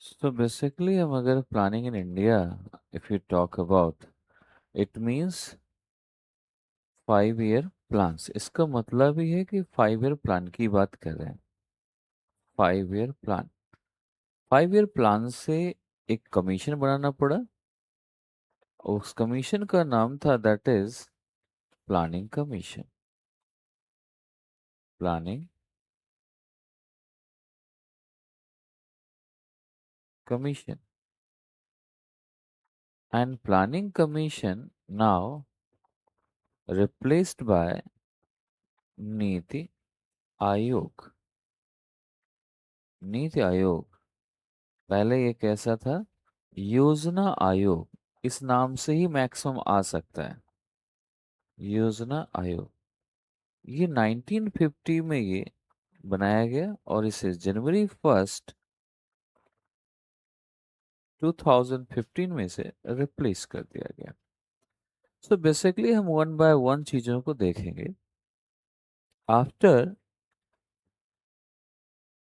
So basically, हम अगर planning in India, if you talk about, it means 5 year plans. इसका मतलब ही है कि 5 year प्लान की बात कर रहे हैं। 5 year प्लान, 5 year प्लान से एक कमीशन बनाना पड़ा। उस कमीशन का नाम था that is planning commission. Planning commission and planning commission now replaced by NITI Aayog. NITI Aayog पहले ये कैसा था? योजना आयोग। इस नाम से ही मैक्सिमम आ सकता है, योजना आयोग। ये 1950 में ये बनाया गया और इसे जनवरी 1 2015 में से रिप्लेस कर दिया गया। सो बेसिकली हम वन बाय वन चीजों को देखेंगे। After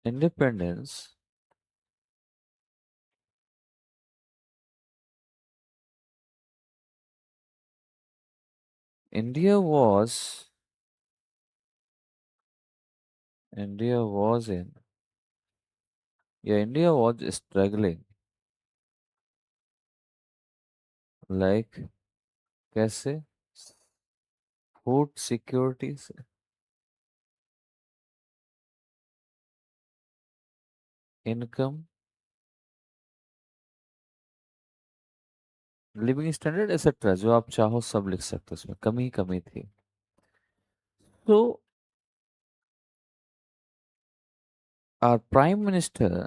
independence, India was India was in या इंडिया वॉज स्ट्रगलिंग लाइक, कैसे? फूड सिक्योरिटी से, इनकम, लिविंग स्टैंडर्ड एक्सेट्रा, जो आप चाहो सब लिख सकते हो, उसमें कमी कमी थी। तो our prime minister,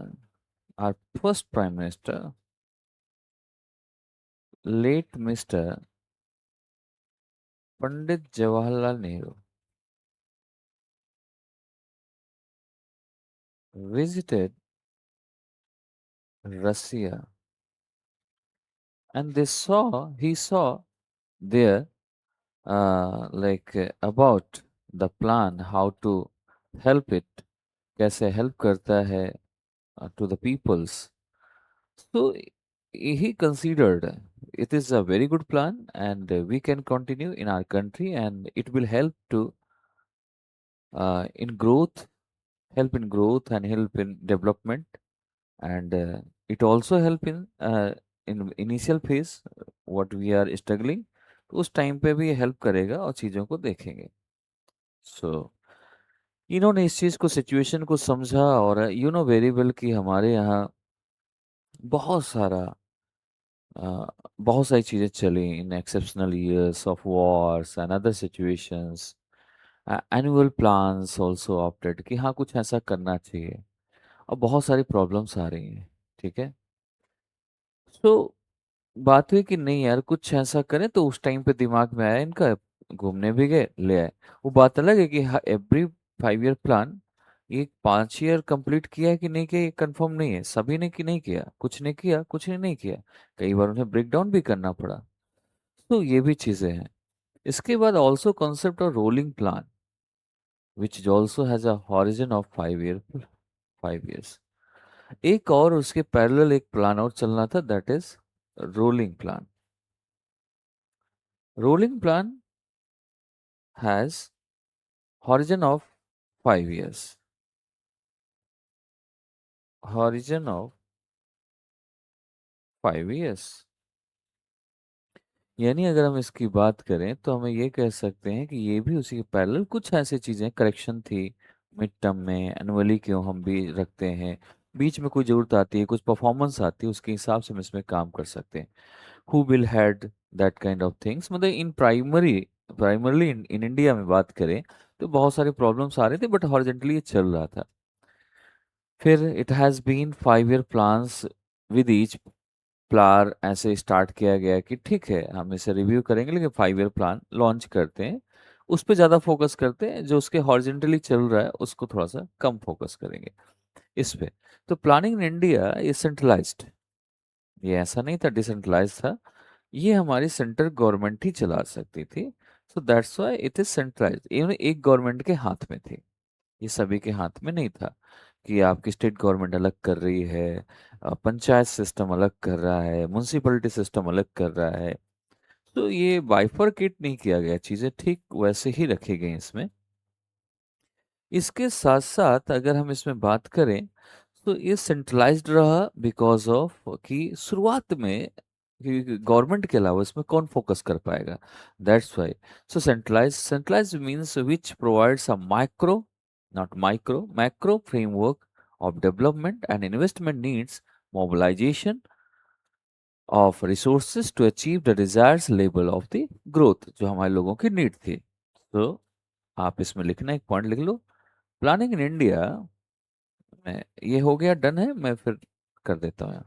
our first prime minister, late mister Pandit Jawaharlal Nehru visited Russia, and he saw there, about the plan, how to help it, कैसे help करता है to the peoples. So he considered it is a very good plan, and we can continue in our country, and it will help to in growth, help in growth and help in development, and it also help in initial phase what we are struggling, तो उस time पे भी ये help करेगा और चीज़ों को देखेंगे। सो इन्होंने इस चीज़ को, सिचुएशन को समझा, और यू नो वेरी वेल कि हमारे यहाँ बहुत सारा बहुत सारी चीज़ें चली इन exceptional years of Wars and other situations. Annual plans also opted कि हाँ कुछ ऐसा करना चाहिए, और बहुत सारी प्रॉब्लम्स आ रही हैं। ठीक है। सो बात हुई कि नहीं यार कुछ ऐसा करें, तो उस टाइम पे दिमाग में आया इनका, घूमने भी गए, ले आए। वो बात अलग है कि एवरी 5 year प्लान, ये 5 year कंप्लीट किया है कि नहीं किया, ये कंफर्म नहीं है। सभी ने कि नहीं किया, कुछ ने किया, कुछ ने नहीं किया। कई बार उन्हें ब्रेक डाउन भी करना पड़ा। तो ये भी चीजें हैं। इसके बाद also concept of rolling plan, which also has a horizon of 5 years। एक और उसके पैरेलल एक प्लान और चलना था, that is rolling plan. Rolling plan has horizon of 5 years, horizon of 5 years। यानी अगर हम इसकी बात करें तो हमें ये कह सकते हैं कि ये भी उसी के पैरेलल कुछ ऐसी चीजें करेक्शन थी। मिड टर्म में एनुअली क्यों हम भी रखते हैं, बीच में कोई जरूरत आती है, कुछ परफॉर्मेंस आती है, उसके हिसाब से हम इसमें काम कर सकते हैं। Who will had that kind of things, मतलब इन प्राइमरली इन इंडिया में बात करें तो बहुत सारे प्रॉब्लम्स आ रहे थे, बट हॉरिजेंटली ये चल रहा था। फिर it has been 5 year plans with each प्लार, ऐसे स्टार्ट किया गया कि ठीक है हम इसे रिव्यू करेंगे, लेकिन 5 year प्लान लॉन्च करते हैं, उस पर ज़्यादा फोकस करते हैं, जो उसके हॉरिजेंटली चल रहा है उसको थोड़ा सा कम फोकस करेंगे इस पे। तो planning in India is centralised, ये ऐसा नहीं था डिसेंट्रलाइज था। ये हमारी सेंट्रल गवर्नमेंट ही चला सकती थी। So that's why it is centralised, ये एक गवर्नमेंट के हाथ में थी, ये सभी के हाथ में नहीं था। कि आपकी स्टेट गवर्नमेंट अलग कर रही है, पंचायत सिस्टम अलग कर रहा है, म्युनिसिपैलिटी सिस्टम अलग कर रहा है। तो ये बाइफरकेट नहीं किया गया, चीज़ें ठीक वैसे ही रखी गई इसमें। इसके साथ साथ अगर हम इसमें बात करें तो ये सेंट्रलाइज्ड रहा बिकॉज ऑफ कि शुरुआत में गवर्नमेंट के अलावा इसमें कौन फोकस कर पाएगा, that's why. So centralise means which provides a micro, not micro, macro framework of development and investment needs mobilization of resources to achieve the desired level of the growth, जो हमारे लोगों की नीड थी। तो आप इसमें लिखना, एक पॉइंट लिख लो, प्लानिंग इन इंडिया में। ये हो गया, डन है, मैं फिर कर देता हूँ।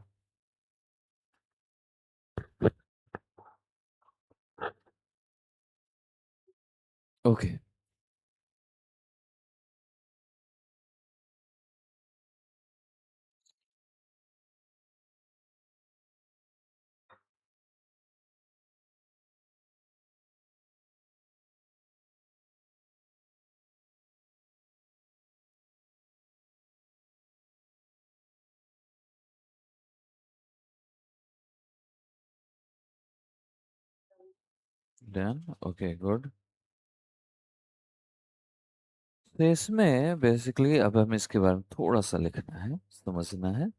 Okay, done, okay, good. तो इसमें बेसिकली अब हमें इसके बारे में थोड़ा सा लिखना है, समझना है।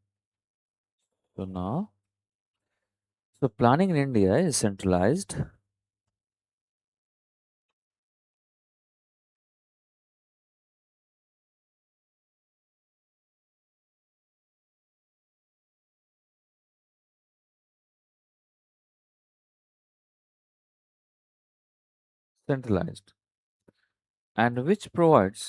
तो now, so planning in India is centralized, and which provides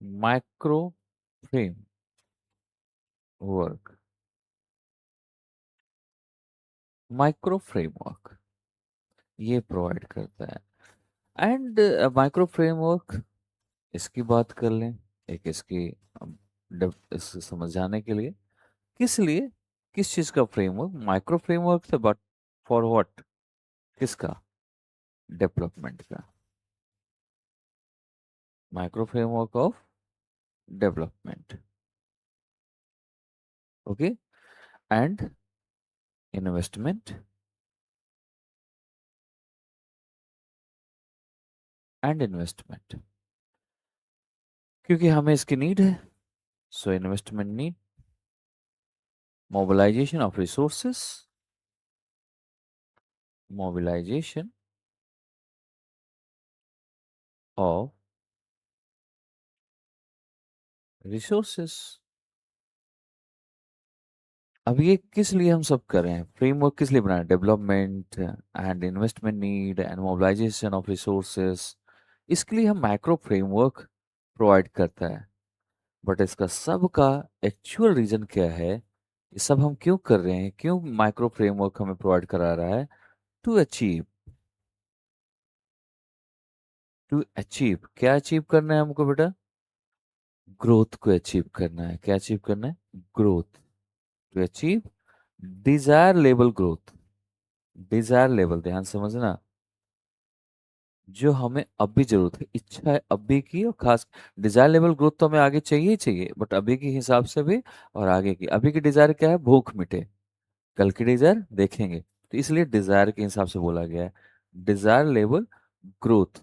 micro framework, micro framework ये प्रोवाइड करता है। एंड माइक्रो फ्रेमवर्क, इसकी बात कर लें, एक इसकी इसको समझाने के लिए, किस लिए, किस चीज का फ्रेमवर्क माइक्रो फ्रेमवर्क से, बट फॉर व्हाट, किसका, डेवलपमेंट का, micro framework of development. Okay, and investment, and investment, क्योंकि हमें इसकी नीड है। So investment need, mobilisation of resources, mobilisation of resources. अब ये किस लिए हम सब कर रहे हैं, फ्रेमवर्क किस लिए बनाए, development and investment need and mobilisation of resources, इसके लिए हम माइक्रो फ्रेमवर्क प्रोवाइड करता है। बट इसका सब का एक्चुअल रीजन क्या है, ये सब हम क्यों कर रहे हैं, क्यों माइक्रो फ्रेमवर्क हमें प्रोवाइड करा रहा है, टू अचीव, टू अचीव क्या अचीव करना है हमको बेटा, ग्रोथ को अचीव करना है। क्या अचीव करना है, growth, to achieve desired level growth. Desired level, ध्यान समझना, जो हमें अभी जरूरत है, इच्छा है अभी की, और खास डिजायर लेवल ग्रोथ तो हमें आगे चाहिए ही चाहिए, बट अभी के हिसाब से भी, और आगे की, अभी की डिजायर क्या है, भूख मिटे, कल की डिजायर देखेंगे, तो इसलिए डिजायर के हिसाब से बोला गया है, डिजायर लेवल ग्रोथ।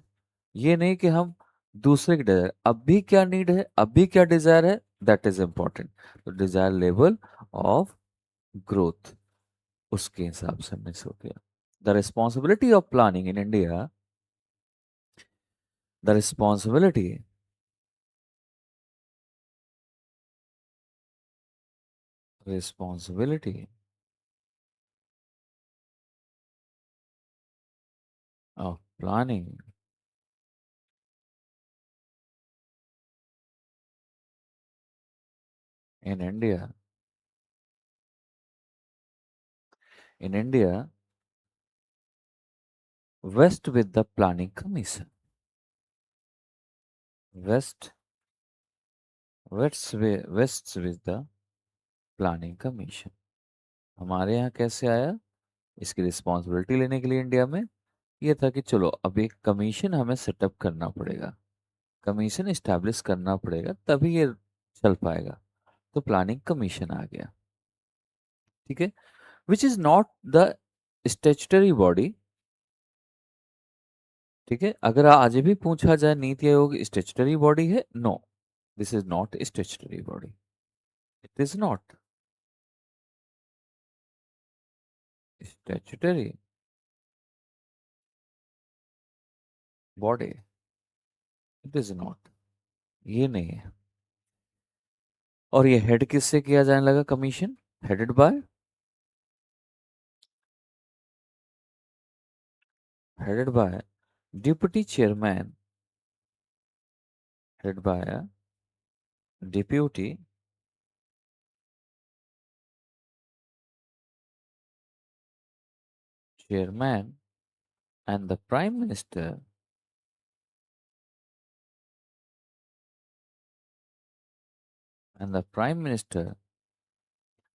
ये नहीं कि हम दूसरे की डिजायर, अभी क्या नीड है, अभी क्या डिजायर है, दैट इज इंपॉर्टेंट। तो डिजायर लेवल ऑफ ग्रोथ, उसके हिसाब से मिस हो गया। The responsibility of planning in India, the responsibility, responsibility of planning in India, in India, West with the Planning Commission. West, West with the Planning Commission. हमारे यहाँ कैसे आया? इसकी रिस्पॉन्सिबिलिटी लेने के लिए इंडिया में ये था कि चलो अब एक कमीशन हमें सेटअप करना पड़ेगा, कमीशन इस्टेब्लिश करना पड़ेगा, तभी ये चल पाएगा। तो प्लानिंग कमीशन आ गया। ठीक है, which is not the statutory body. ठीक है, अगर आज भी पूछा जाए नीति आयोग स्टेचुटरी बॉडी है, no, this is not statutory body, it is not statutory body, it is not, ये नहीं है। और ये हेड किससे किया जाने लगा commission? Headed by, headed by deputy chairman, headed by a deputy chairman, and the prime minister, and the prime minister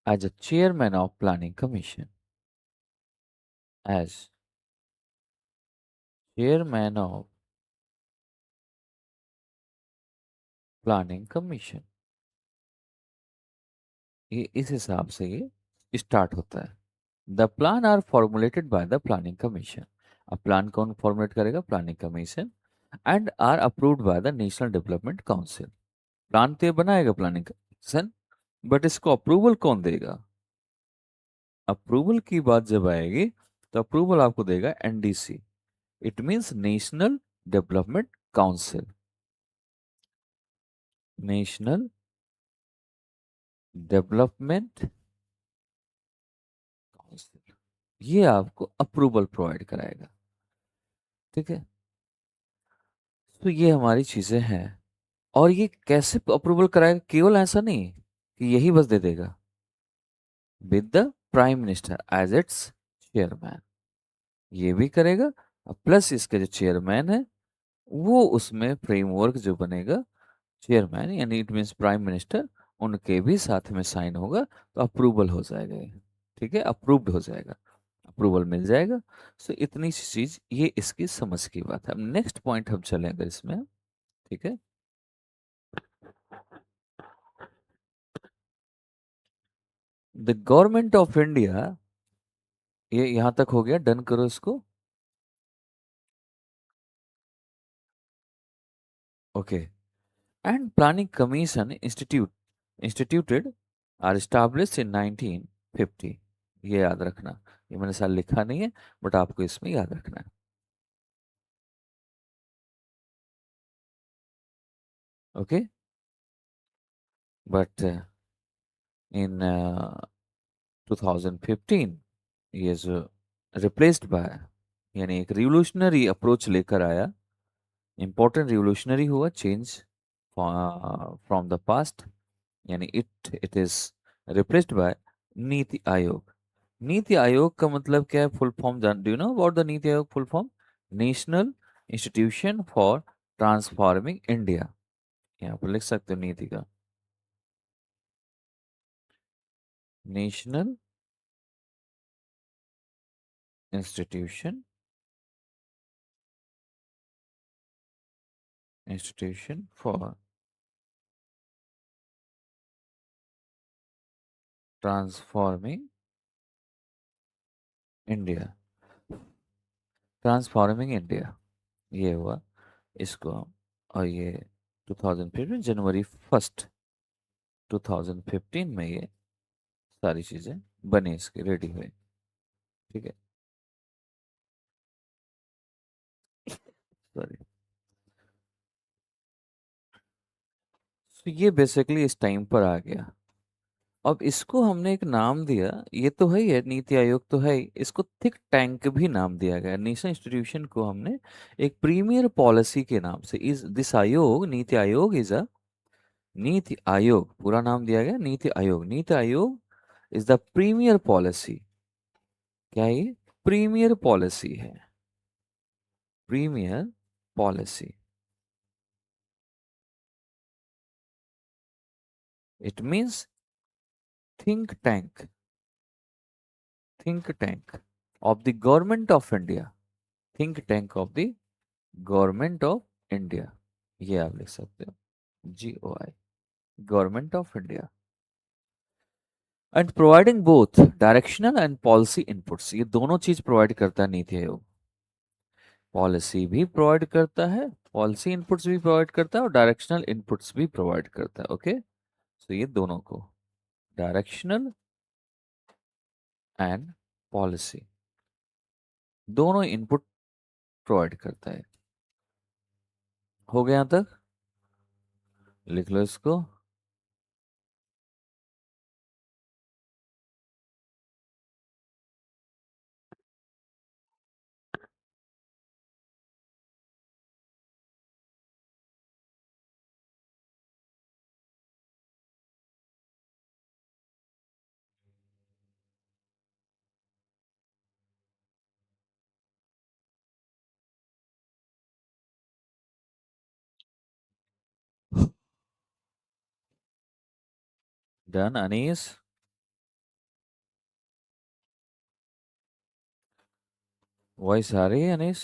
as a chairman of planning commission, as chairman of planning commission। ये इस हिसाब से ये start होता है। The plan are formulated by the planning commission. अब plan कौन formulate करेगा? Planning commission. And are approved by the national development council. Plan तो ये बनाएगा प्लानिंग कमीशन, बट इसको अप्रूवल कौन देगा? अप्रूवल की बात जब आएगी तो अप्रूवल आपको देगा NDC, it means national development council. National development council, ये आपको अप्रूवल प्रोवाइड कराएगा। ठीक है, तो ये हमारी चीजें हैं। और ये कैसे अप्रूवल कराएगा? केवल ऐसा नहीं कि यही बस दे देगा, with the prime minister as its chairman, ये भी करेगा। प्लस इसके जो चेयरमैन है वो उसमें फ्रेमवर्क जो बनेगा, चेयरमैन यानी इट मीन्स प्राइम मिनिस्टर, उनके भी साथ में साइन होगा, तो अप्रूवल हो जाएगा ये। ठीक है, अप्रूव्ड हो जाएगा, अप्रूवल मिल जाएगा। सो इतनी सी चीज ये इसकी समझ की बात है। अब नेक्स्ट पॉइंट हम चलें अगर इसमें। ठीक है, द गवर्नमेंट ऑफ इंडिया, ये यहां तक हो गया, डन करो इसको। Okay, and planning commission instituted or established in 1950। ये याद रखना, ये मैंने साल लिखा नहीं है, बट आपको इसमें याद रखना है। ओके, बट इन 2015 ये जो रिप्लेस्ड बाय, यानी एक रिवोल्यूशनरी अप्रोच लेकर आया, इंपॉर्टेंट रिवोल्यूशनरी हुआ चेंज फ्रॉम द पास्ट, यानी it is replaced by NITI Aayog. NITI Aayog का मतलब क्या है? फुल फॉर्म जान, do you know about the NITI Aayog full form? National institution for transforming India. यहाँ पर लिख सकते हो नीति का, national institution, institution for transforming India, transforming India, ये हुआ इसको हम। और ये 2015 जनवरी 1 2015 में ये सारी चीजें बनी, इसकी रेडी हुई। ठीक है, सॉरी। तो ये बेसिकली इस टाइम पर आ गया। अब इसको हमने एक नाम दिया, ये तो है ही है, नीति आयोग तो है ही, इसको थिंक टैंक भी नाम दिया गया। नेशनल इंस्टीट्यूशन को हमने एक प्रीमियर पॉलिसी के नाम से, इस दिस आयोग, नीति आयोग इज अ, नीति आयोग पूरा नाम दिया गया NITI Aayog. NITI Aayog is the premiere policy. क्या है ये? प्रीमियर पॉलिसी है, premier policy. It means think tank, think tank of the government of India. Think tank of the government of India, ये आप लिख सकते हो, GOI, government of India. And providing both directional and policy inputs, ये दोनों चीज provide करता है नीति आयोग। पॉलिसी भी प्रोवाइड करता है, पॉलिसी इनपुट्स भी प्रोवाइड करता है, और डायरेक्शनल इनपुट्स भी प्रोवाइड करता है। ओके, तो ये दोनों को, डायरेक्शनल एंड पॉलिसी, दोनों इनपुट प्रोवाइड करता है। हो गया यहाँ तक? लिख लो इसको। डन अनीस? वॉइस आ रही है अनीस?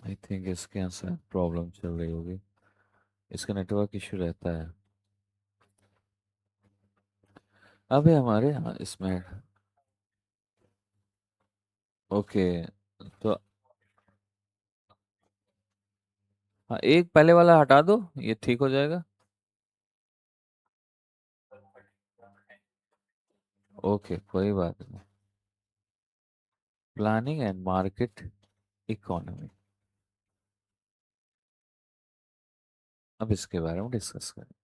आई थिंक इसके यहाँ से प्रॉब्लम चल रही होगी, इसका नेटवर्क इशू रहता है। अबे हमारे यहाँ इसमें, ओके, तो हाँ, एक पहले वाला हटा दो, ये ठीक हो जाएगा। ओके, कोई बात नहीं। प्लानिंग एंड मार्केट इकोनॉमी, अब इसके बारे में डिस्कस करें।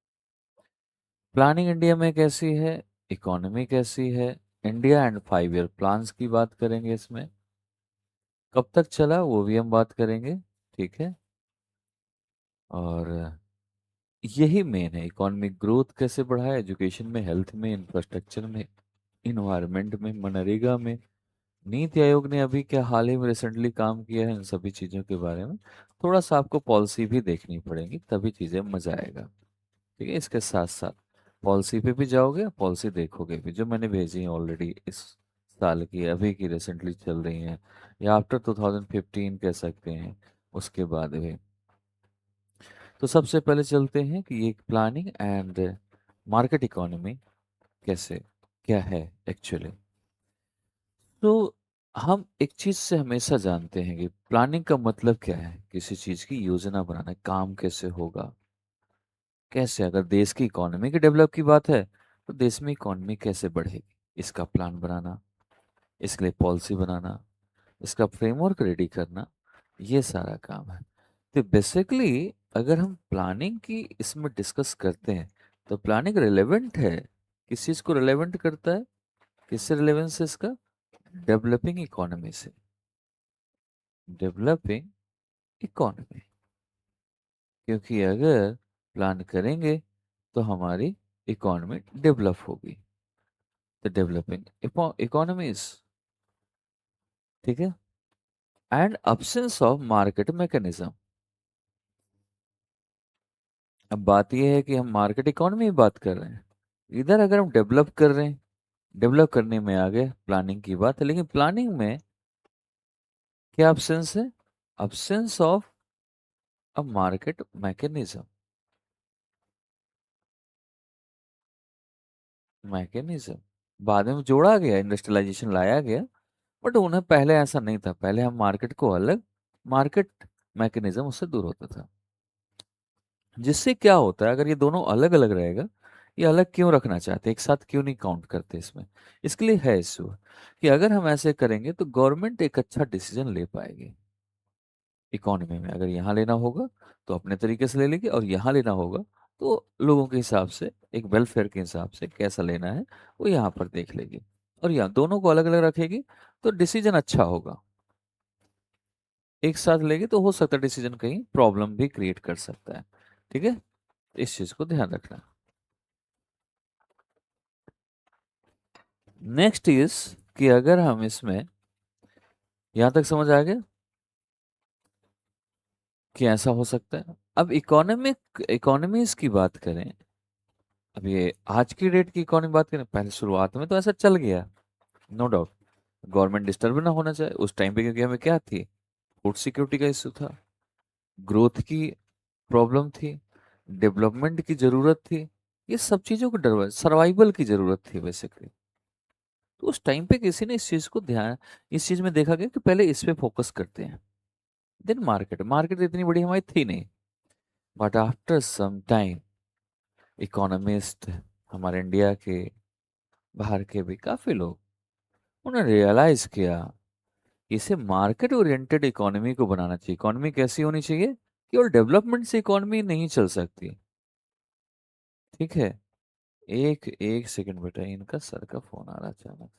प्लानिंग इंडिया में कैसी है, इकोनॉमी कैसी है, इंडिया एंड 5 ईयर प्लान्स की बात करेंगे इसमें, कब तक चला वो भी हम बात करेंगे, ठीक है। और यही मेन है, इकोनॉमिक ग्रोथ कैसे बढ़ाए, एजुकेशन में, हेल्थ में, इंफ्रास्ट्रक्चर में, इन्वायरमेंट में, मनरेगा में। नीति आयोग ने अभी क्या हाल ही में रिसेंटली काम किया है, इन सभी चीज़ों के बारे में थोड़ा सा आपको पॉलिसी भी देखनी पड़ेगी, तभी चीज़ें मजा आएगा। ठीक है, इसके साथ साथ पॉलिसी पे भी जाओगे, पॉलिसी देखोगे भी, जो मैंने भेजी है ऑलरेडी इस साल की, अभी की रिसेंटली चल रही हैं, या आफ्टर 2015 कह सकते हैं, उसके बाद भी। तो सबसे पहले चलते हैं कि ये प्लानिंग एंड मार्केट इकोनॉमी कैसे, क्या है एक्चुअली। तो हम एक चीज से हमेशा जानते हैं कि प्लानिंग का मतलब क्या है, किसी चीज की योजना बनाना, काम कैसे होगा, कैसे, अगर देश की इकोनॉमी की डेवलप की बात है तो देश में इकोनॉमी कैसे बढ़ेगी, इसका प्लान बनाना, इसके लिए पॉलिसी बनाना, इसका फ्रेमवर्क रेडी करना, ये सारा काम है। तो बेसिकली अगर हम प्लानिंग की इसमें डिस्कस करते हैं, तो प्लानिंग रिलेवेंट है, किस चीज को रिलेवेंट करता है, किससे रिलेवेंस है इसका, डेवलपिंग इकोनॉमी से, डेवलपिंग इकोनॉमी। क्योंकि अगर प्लान करेंगे तो हमारी इकोनॉमी डेवलप होगी, तो डेवलपिंग इकोनॉमीज, ठीक है। And absence of market mechanism, अब बात यह है कि हम मार्केट इकोनॉमी की बात कर रहे हैं, इधर अगर हम डेवलप कर रहे हैं, डेवलप करने में आ गए, प्लानिंग की बात है, लेकिन प्लानिंग में क्या अब्सेंस है, absence of a market mechanism, mechanism बाद में जोड़ा गया, इंडस्ट्रियलाइजेशन लाया गया, बट उन्हें पहले ऐसा नहीं था, पहले हम मार्केट को अलग, मार्केट मैकेनिज्म उससे दूर होता था। जिससे क्या होता है, अगर ये दोनों अलग अलग रहेगा, ये अलग क्यों रखना चाहते हैं, एक साथ क्यों नहीं काउंट करते इसमें, इसके लिए है इशू, कि अगर हम ऐसे करेंगे तो गवर्नमेंट एक अच्छा डिसीजन ले पाएगी। इकोनॉमी में अगर यहाँ लेना होगा तो अपने तरीके से ले लेगी, और यहाँ लेना होगा तो लोगों के हिसाब से, एक वेलफेयर के हिसाब से कैसा लेना है वो यहाँ पर देख लेगी, और यहाँ दोनों को अलग अलग रखेगी, तो डिसीजन अच्छा होगा। एक साथ लेगी तो हो सकता है डिसीजन कहीं प्रॉब्लम भी क्रिएट कर सकता है, ठीक है, इस चीज को ध्यान रखना। नेक्स्ट इज कि अगर हम इसमें, यहां तक समझ आ गया कि ऐसा हो सकता है, अब इकोनॉमीज की बात करें, अब ये आज की डेट की इकोनॉमी बात करें, पहले शुरुआत में तो ऐसा चल गया, नो डाउट। गवर्नमेंट डिस्टर्ब ना होना चाहिए उस टाइम पे, क्योंकि हमें क्या थी, फूड सिक्योरिटी का इशू था, ग्रोथ की प्रॉब्लम थी, डेवलपमेंट की जरूरत थी, ये सब चीजों को डर, सर्वाइवल की जरूरत थी बेसिकली। तो उस टाइम पे किसी ने इस चीज को ध्यान, इस चीज में देखा गया कि पहले इस पे फोकस करते हैं, देन मार्केट। मार्केट इतनी बड़ी हमारी थी नहीं, but after some time economist, हमारे इंडिया के, बाहर के भी काफी लोग, उन्होंने रियलाइज किया कि इसे मार्केट ओरिएंटेड इकोनॉमी को बनाना चाहिए। इकोनॉमी कैसी होनी चाहिए, केवल डेवलपमेंट से इकोनॉमी नहीं चल सकती। ठीक है, एक एक सेकंड बेटा, इनका सर का फोन आ रहा है अचानक।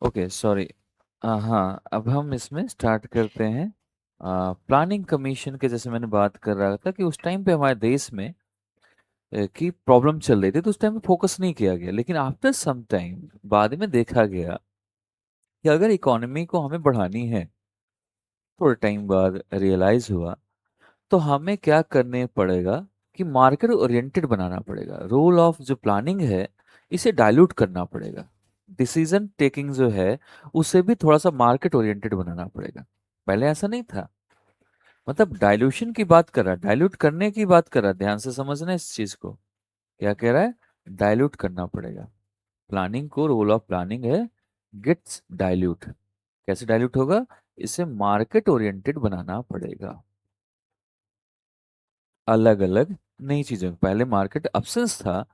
Okay sorry. हाँ, अब हम इसमें स्टार्ट करते हैं। प्लानिंग कमीशन के, जैसे मैंने बात कर रहा था कि उस टाइम पे हमारे देश में की प्रॉब्लम चल रही थी, तो उस टाइम पे फोकस नहीं किया गया। लेकिन आफ्टर सम टाइम बाद में देखा गया कि अगर इकोनॉमी को हमें बढ़ानी है, थोड़े टाइम बाद रियलाइज हुआ तो हमें क्या करने पड़ेगा कि मार्केट ओरिएंटेड बनाना पड़ेगा। रोल ऑफ जो प्लानिंग है, इसे डाइल्यूट करना पड़ेगा। डिसीजन टेकिंग जो है, उसे भी थोड़ा सा मार्केट ओरिएंटेड बनाना पड़ेगा। पहले ऐसा नहीं था। मतलब डाइल्यूशन की बात कर रहा है, डाइल्यूट करने की बात कर रहा है, ध्यान से समझना इस चीज को। क्या कह रहा है, डाइल्यूट करना पड़ेगा प्लानिंग को। रोल ऑफ प्लानिंग है गेट्स डाइल्यूट। कैसे डाइल्यूट होगा? इसे मार्केट ओरिएंटेड बनाना पड़ेगा। अलग अलग नई चीजों, पहले मार्केट अब्सेंस था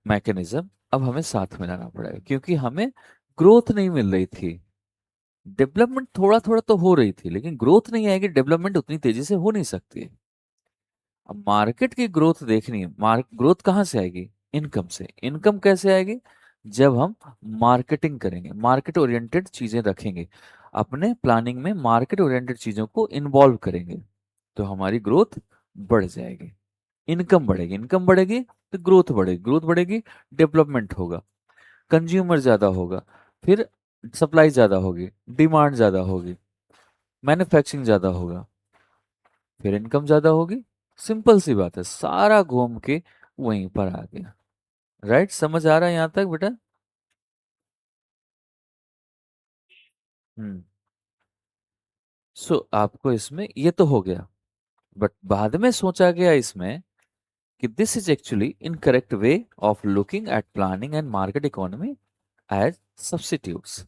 मैकेनिज्म, अब हमें साथ में लाना पड़ेगा क्योंकि हमें ग्रोथ नहीं मिल रही थी। डेवलपमेंट थोड़ा थोड़ा तो हो रही थी, लेकिन ग्रोथ नहीं आएगी, डेवलपमेंट उतनी तेजी से हो नहीं सकती। अब मार्केट की ग्रोथ देखनी है। ग्रोथ कहाँ से आएगी? इनकम से। इनकम कैसे आएगी? जब हम मार्केटिंग करेंगे, मार्केट ओरिएंटेड चीजें रखेंगे, अपने प्लानिंग में मार्केट ओरिएंटेड चीजों को इन्वॉल्व करेंगे, तो हमारी ग्रोथ बढ़ जाएगी। इनकम बढ़ेगी, इनकम बढ़ेगी तो ग्रोथ बढ़ेगी, ग्रोथ बढ़ेगी, डेवलपमेंट होगा, कंज्यूमर ज्यादा होगा, फिर सप्लाई ज्यादा होगी, डिमांड ज्यादा होगी, मैन्युफैक्चरिंग ज्यादा होगा, फिर इनकम ज्यादा होगी। सिंपल सी बात है, सारा घूम के वहीं पर आ गया। राइट? समझ आ रहा है यहां तक बेटा? हम्म। सो आपको इसमें ये तो हो गया, बट बाद में सोचा गया इसमें कि this is actually incorrect way of looking at planning and market economy as substitutes.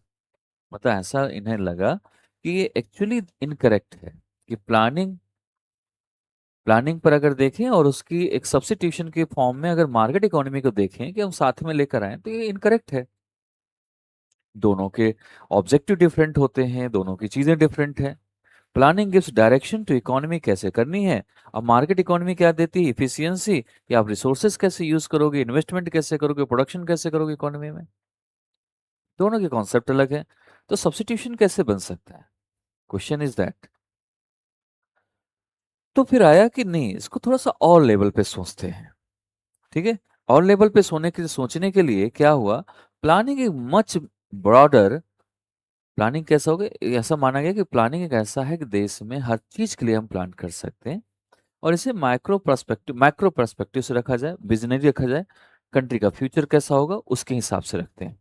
मतलब ऐसा इन्हें लगा कि ये एक्चुअली इनकरेक्ट है कि प्लानिंग प्लानिंग पर अगर देखें और उसकी एक सब्स्टिट्यूशन के फॉर्म में अगर मार्केट इकोनॉमी को देखें कि हम साथ में लेकर आए, तो ये इनकरेक्ट है। दोनों के ऑब्जेक्टिव डिफरेंट होते हैं, दोनों की चीजें डिफरेंट है। Planning gives direction to economy कैसे करनी है। अब मार्केट इकोनॉमी क्या देती है? इफिशियंसी, कि आप रिसोर्सेज कैसे यूज करोगे, इन्वेस्टमेंट कैसे करोगे, प्रोडक्शन कैसे करोगे इकोनॉमी में। दोनों के कॉन्सेप्ट अलग है, तो सब्स्टिट्यूशन कैसे बन सकता है? Question is that. तो फिर आया कि नहीं, इसको थोड़ा सा और लेवल पे सोचते हैं। ठीक है? और लेवल पे सोचने के लिए क्या हुआ? प्लानिंग एक मच ब्रॉडर। प्लानिंग कैसा होगा? ऐसा माना गया कि प्लानिंग एक ऐसा है कि देश में हर चीज के लिए हम प्लान कर सकते हैं, और इसे मैक्रो पर्सपेक्टिव से रखा जाए, विजनरी रखा जाए। कंट्री का फ्यूचर कैसा होगा उसके हिसाब से रखते हैं,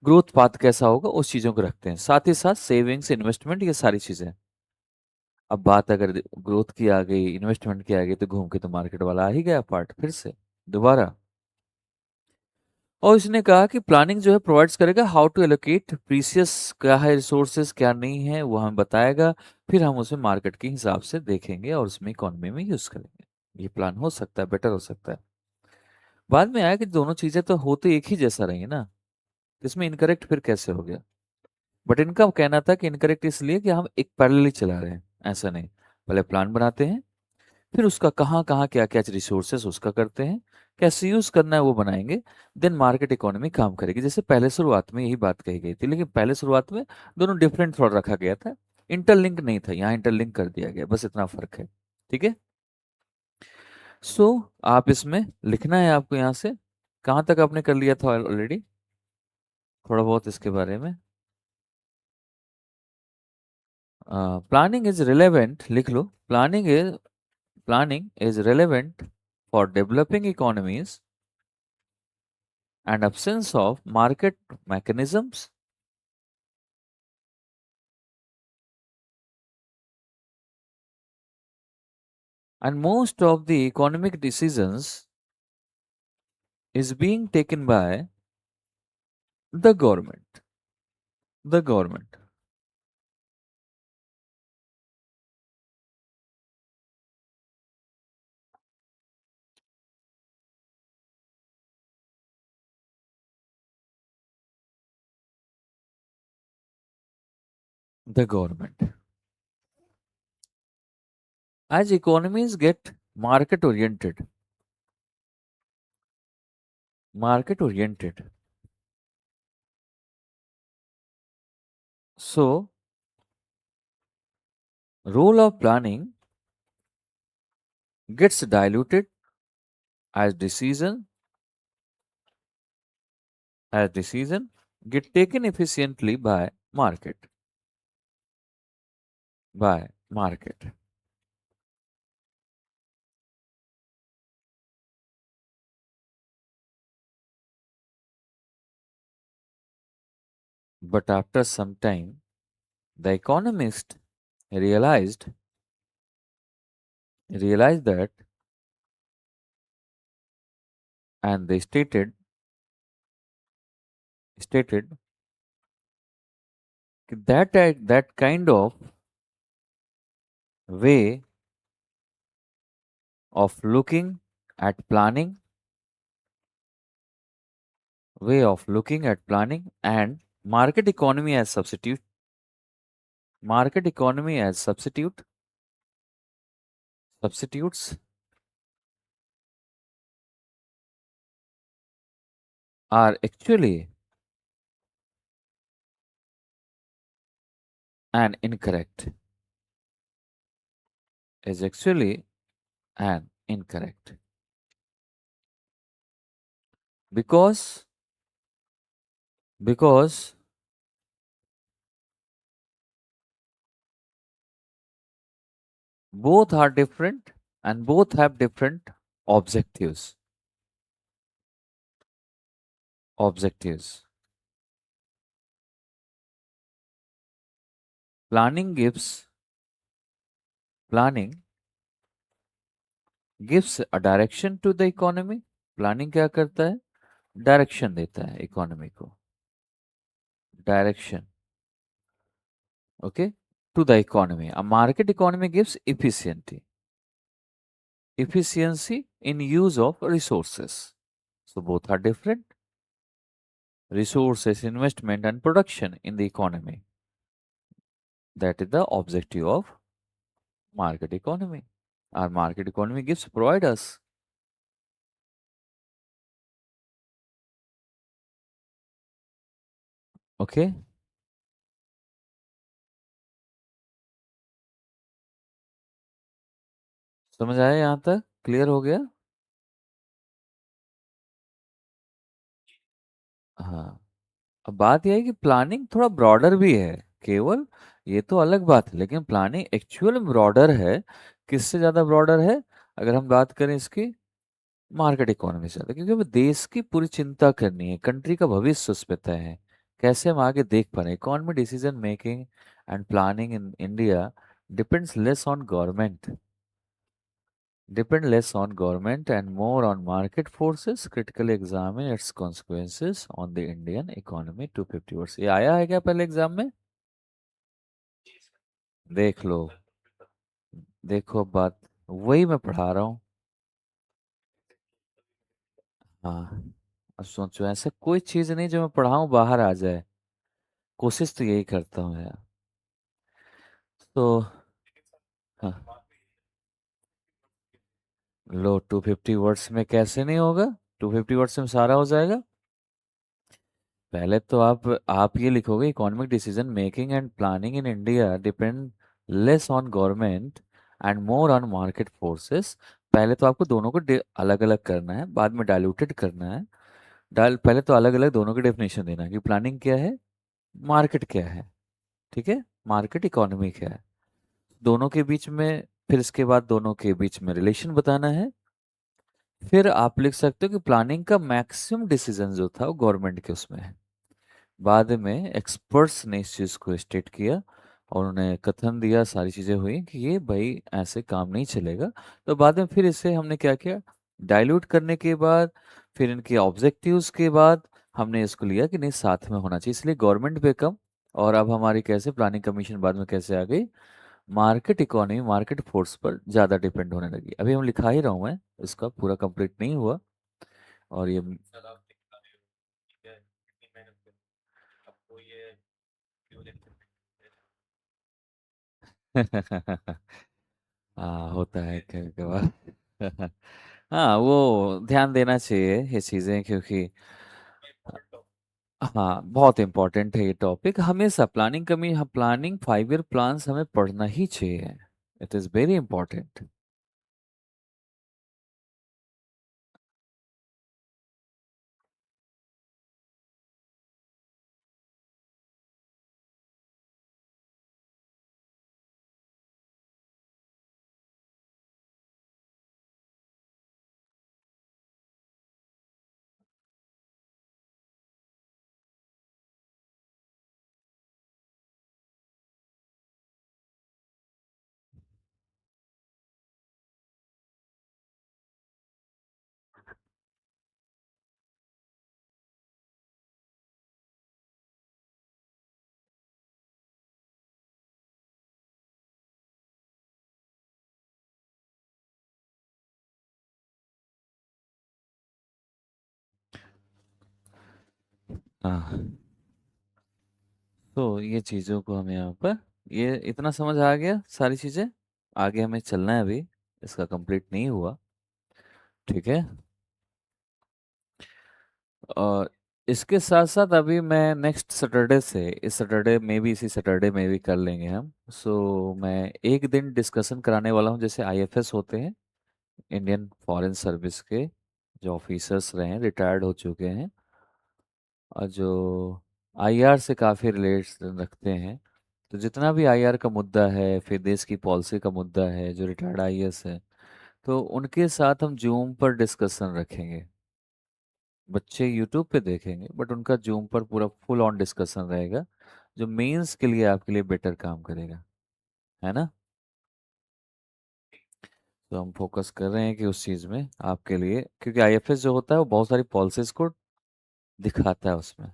ग्रोथ पाथ कैसा होगा उस चीजों को रखते हैं, साथ ही साथ सेविंग्स, इन्वेस्टमेंट, ये सारी चीजें। अब बात अगर ग्रोथ की आ गई, इन्वेस्टमेंट की आ गई, तो घूम के तो मार्केट वाला आ ही गया पार्ट फिर से दोबारा। और इसने कहा कि प्लानिंग जो है प्रोवाइड्स करेगा हाउ टू एलोकेट प्रीसियस, क्या है रिसोर्सेज क्या नहीं है वो हमें बताएगा, फिर हम उसे मार्केट के हिसाब से देखेंगे और उसमें इकोनॉमी में यूज करेंगे। ये प्लान हो सकता है, बेटर हो सकता है। बाद में आया कि दोनों चीजें तो होते एक ही जैसा रही ना, तो इसमें इनकरेक्ट फिर कैसे हो गया? बट इनका कहना था कि इनकरेक्ट इसलिए कि हम एक पैरेलली चला रहे हैं, ऐसा नहीं। पहले प्लान बनाते हैं, फिर उसका कहाँ कहाँ क्या क्या रिसोर्सेस उसका करते हैं, कैसे यूज करना है वो बनाएंगे, देन मार्केट इकोनॉमी काम करेगी। जैसे पहले शुरुआत में यही बात कही गई थी, लेकिन पहले शुरुआत में दोनों डिफरेंट थोड़ा रखा गया था, इंटरलिंक नहीं था, यहाँ इंटरलिंक कर दिया गया, बस इतना फर्क है। ठीक है? सो आप इसमें लिखना है आपको यहाँ से, कहाँ तक आपने कर लिया था ऑलरेडी थोड़ा बहुत इसके बारे में? प्लानिंग इज रिलेवेंट, लिख लो। Planning is relevant for developing economies and absence of market mechanisms, and most of the economic decisions is being taken by the government. The government. The government. As economies get market oriented. So, role of planning gets diluted as decision get taken efficiently by market. But after some time, the economist realized realized that, and they stated that kind of way of looking at planning, and market economy as substitutes are actually an incorrect is actually an incorrect because because both are different and both have different objectives. objectives planning planning gives a direction to the economy. Planning क्या करता है? Direction देता है economy को, direction, okay, to the economy. A market economy gives efficiency in use of resources. So both are different. Resources, investment, and production in the economy. That is the objective of market economy. Our market economy gives provide us. Okay, समझ आया यहाँ तक? Clear हो गया? हाँ. अब बात यह है कि प्लानिंग थोड़ा ब्रॉडर भी है. केवल ये तो अलग बात है, लेकिन प्लानिंग एक्चुअल ब्रॉडर है. किससे ज्यादा ब्रॉडर है? अगर हम बात करें इसकी, मार्केट इकोनॉमी से ज्यादा, क्योंकि हमें देश की पूरी चिंता करनी है, कंट्री का भविष्य उस पे तय है, कैसे हम आगे देख पा रहे हैं. Economy decision making and planning in India depends less on government depend less on government and more on market forces. Critically examine its consequences on the Indian economy. 250 words ये आया है क्या पहले एग्जाम में? देख लो, देखो अब बात वही मैं पढ़ा रहा हूँ. हाँ, अब सोचो ऐसा कोई चीज नहीं जो मैं पढ़ाऊँ बाहर आ जाए. कोशिश तो यही करता हूँ यार. तो हाँ, लो 250 वर्ड्स में कैसे नहीं होगा? 250 वर्ड्स में सारा हो जाएगा. पहले तो आप ये लिखोगे, economic decision making and planning in India depend less on government and more on market forces. पहले तो आपको दोनों को अलग अलग करना है, बाद में डाइल्यूटेड करना है. पहले तो अलग अलग दोनों की डेफिनेशन देना है कि प्लानिंग क्या है, मार्केट क्या है. ठीक है, मार्केट इकोनॉमी क्या है, दोनों के बीच में. फिर इसके बाद दोनों के बीच में रिलेशन बताना है. फिर आप लिख सकते हो कि प्लानिंग का मैक्सिमम डिसीजन जो था वो गवर्नमेंट के उसमें है. बाद में एक्सपर्ट्स ने इस चीज़ को स्टेट किया और उन्होंने कथन दिया, सारी चीज़ें हुई कि ये भाई ऐसे काम नहीं चलेगा. तो बाद में फिर इसे हमने क्या किया, डाइल्यूट करने के बाद, फिर इनके ऑब्जेक्टिव्स के बाद हमने इसको लिया कि नहीं साथ में होना चाहिए, इसलिए गवर्नमेंट पे कम. और अब हमारी कैसे प्लानिंग कमीशन बाद में कैसे आ गई, मार्केट इकोनॉमी, मार्केट फोर्स पर ज़्यादा डिपेंड होने लगी. अभी हम लिखा ही रहा हूँ मैं, इसका पूरा कंप्लीट नहीं हुआ. और ये हाँ, होता है कभी कभार. हाँ, वो ध्यान देना चाहिए ये चीज़ें, क्योंकि हाँ बहुत इंपॉर्टेंट है ये टॉपिक. हमेशा प्लानिंग कमी, हाँ, प्लानिंग 5 ईयर प्लान्स हमें पढ़ना ही चाहिए. It is very important. हाँ, तो ये चीज़ों को हम यहाँ पर, ये इतना समझ आ गया सारी चीज़ें। आगे हमें चलना है अभी, इसका कंप्लीट नहीं हुआ। ठीक है। और इसके साथ साथ अभी मैं नेक्स्ट सैटरडे से, इस सैटरडे में भी, इसी सैटरडे में भी कर लेंगे हम। सो मैं एक दिन डिस्कशन कराने वाला हूँ, जैसे आईएफएस होते हैं, इंडियन फॉरेन सर्विस के जो ऑफिसर्स रहे हैं, रिटायर्ड हो चुके हैं, और जो आईआर से काफ़ी रिलेट रखते हैं, तो जितना भी आईआर का मुद्दा है, फिर देश की पॉलिसी का मुद्दा है, जो रिटायर्ड आईएएस है, तो उनके साथ हम जूम पर डिस्कशन रखेंगे। बच्चे यूट्यूब पे देखेंगे, बट उनका जूम पर पूरा फुल ऑन डिस्कशन रहेगा, जो मेंस के लिए आपके लिए बेटर काम करेगा, है ना। तो हम फोकस कर रहे हैं कि उस चीज़ में आपके लिए, क्योंकि आईएफएस जो होता है वो बहुत सारी पॉलिसीज को दिखाता है, उसमें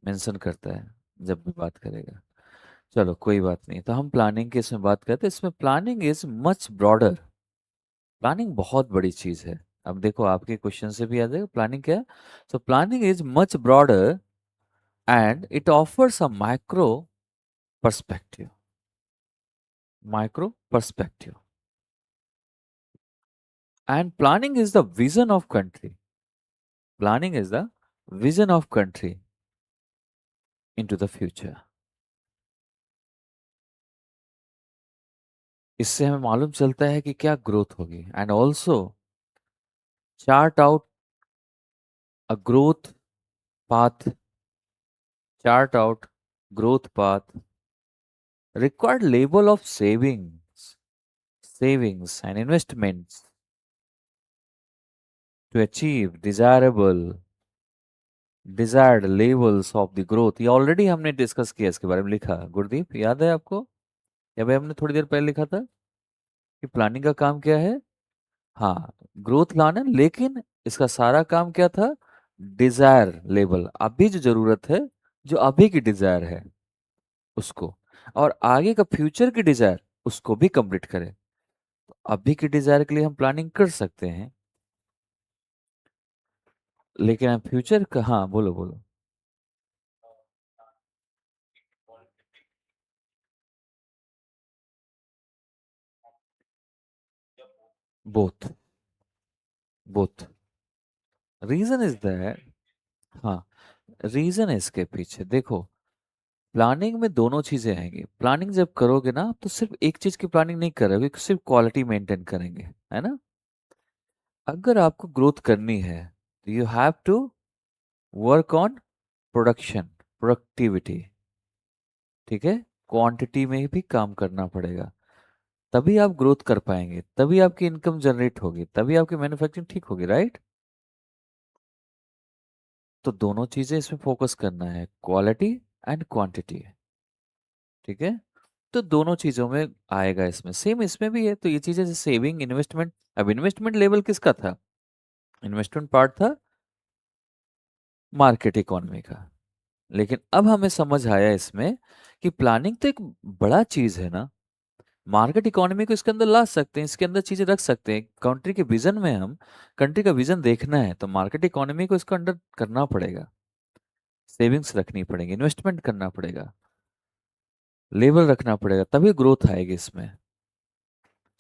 मेंशन करता है जब भी बात करेगा। चलो कोई बात नहीं, तो हम प्लानिंग की इसमें बात करते हैं। इसमें planning is much broader. Planning बहुत बड़ी चीज है। अब देखो, आपके क्वेश्चन से भी आ जाएगा प्लानिंग क्या है। So planning is much broader and it offers a perspective micro perspective and planning is the vision of country. Planning is the vision of country into the future. इससे हमें मालूम चलता है कि क्या ग्रोथ होगी, and also chart out a growth path, chart out growth path, required level of savings and investments to achieve desired levels of the growth। ये already हमने डिस्कस किया, इसके बारे में लिखा, गुरदीप याद है आपको? या भाई हमने थोड़ी देर पहले लिखा था कि प्लानिंग का काम क्या है। हाँ, ग्रोथ लाना, लेकिन इसका सारा काम क्या था? डिजायर लेवल, अभी जो जरूरत है, जो अभी की डिजायर है उसको, और आगे का फ्यूचर की डिजायर, उसको भी कंप्लीट करें। अभी की डिजायर के लिए हम प्लानिंग कर सकते हैं, लेकिन हम फ्यूचर का, हाँ बोलो बोलो। Both, both. Reason is that, हाँ, रीजन है इसके पीछे, देखो, प्लानिंग में दोनों चीजें आएंगी। प्लानिंग जब करोगे ना, तो सिर्फ एक चीज की प्लानिंग नहीं करोगे, सिर्फ क्वालिटी मेंटेन करेंगे, है ना। अगर आपको ग्रोथ करनी है, तो you have to work on production, productivity. ठीक है, क्वांटिटी में भी काम करना पड़ेगा, तभी आप ग्रोथ कर पाएंगे, तभी आपकी इनकम जनरेट होगी, तभी आपकी मैन्युफैक्चरिंग ठीक होगी, राइट। तो दोनों चीजें इसमें फोकस करना है, क्वालिटी एंड क्वांटिटी। ठीक है, तो दोनों चीजों में आएगा, इसमें सेम इसमें भी है। तो ये चीजें जैसे सेविंग, इन्वेस्टमेंट, अब इन्वेस्टमेंट लेवल किसका था? इन्वेस्टमेंट पार्ट था मार्केट इकोनॉमी का। लेकिन अब हमें समझ आया इसमें कि प्लानिंग तो एक बड़ा चीज है ना, मार्केट इकोनॉमी को इसके अंदर ला सकते हैं, इसके अंदर चीजें रख सकते हैं। कंट्री के विजन में हम, कंट्री का विजन देखना है, तो मार्केट इकोनॉमी को इसके अंडर करना पड़ेगा, सेविंग्स रखनी पड़ेगी, इन्वेस्टमेंट करना पड़ेगा, लेवल रखना पड़ेगा, तभी ग्रोथ आएगी इसमें।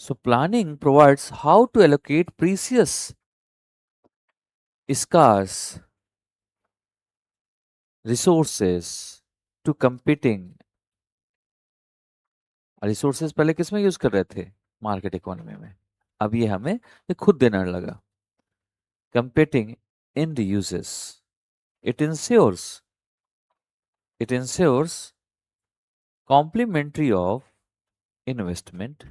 So planning provides how to allocate precious scarce resources to competing. Resources पहले किस में यूज कर रहे थे? मार्केट इकोनॉमी में। अब ये हमें ये खुद देने लगा, competing in the uses. It ensures it ensures complementary of investment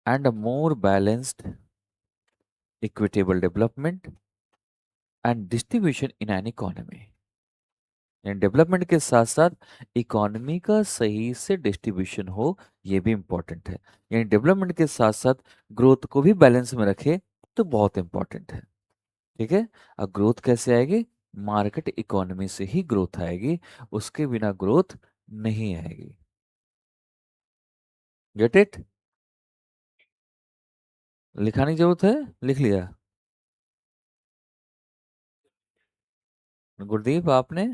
and a more balanced, equitable development and distribution in an economy। यानी डेवलपमेंट के साथ साथ इकोनॉमी का सही से डिस्ट्रीब्यूशन हो, ये भी इंपॉर्टेंट है। यानी डेवलपमेंट के साथ साथ ग्रोथ को भी बैलेंस में रखे, तो बहुत इंपॉर्टेंट है। ठीक है। अब ग्रोथ कैसे आएगी? मार्केट इकोनॉमी से ही ग्रोथ आएगी, उसके बिना ग्रोथ नहीं आएगी। Get it? लिखाने की जरूरत है? लिख लिया? गुरदीप आपने?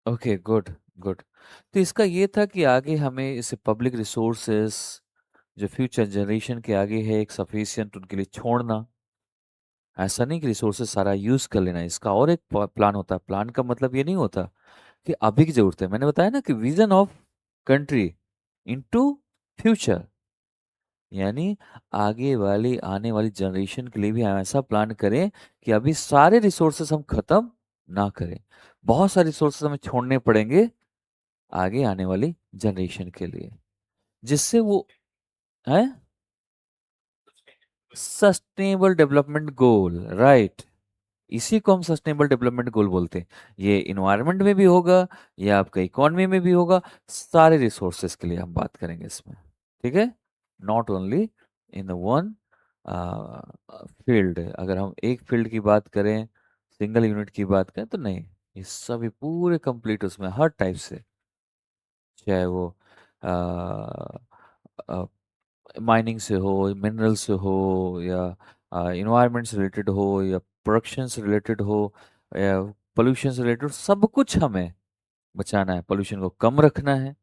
Okay, good, good. तो इसका ये था कि आगे हमें इसे पब्लिक रिसोर्सेस जो फ्यूचर जनरेशन के आगे है एक सफिशिएंट उनके लिए छोड़ना। ऐसा नहीं कि रिसोर्सेस सारा यूज कर लेना, इसका और एक प्लान होता है। प्लान का मतलब ये नहीं होता कि अभी की जरूरत है। मैंने बताया ना कि vision of country into future, यानी आगे वाली आने वाली जनरेशन के लिए भी हम ऐसा प्लान करें कि अभी सारे रिसोर्सेस हम खत्म ना करें। बहुत सारे रिसोर्सेस हमें छोड़ने पड़ेंगे आगे आने वाली जनरेशन के लिए, जिससे वो है सस्टेनेबल डेवलपमेंट गोल, राइट। इसी को हम सस्टेनेबल डेवलपमेंट गोल बोलते हैं। ये इन्वायरमेंट में भी होगा, ये आपका इकोनॉमी में भी होगा। सारे रिसोर्सेस के लिए हम बात करेंगे इसमें, ठीक है। Not only in the one field. अगर हम एक फील्ड की बात करें, सिंगल यूनिट की बात करें तो नहीं, ये सभी पूरे कंप्लीट उसमें हर टाइप से, चाहे वो माइनिंग से हो, मिनरल से हो, या इन्वायरमेंट से रिलेटेड हो, या प्रोडक्शन से रिलेटेड हो, या पोल्यूशन से रिलेटेड, सब कुछ हमें बचाना है। पोल्यूशन को कम रखना है,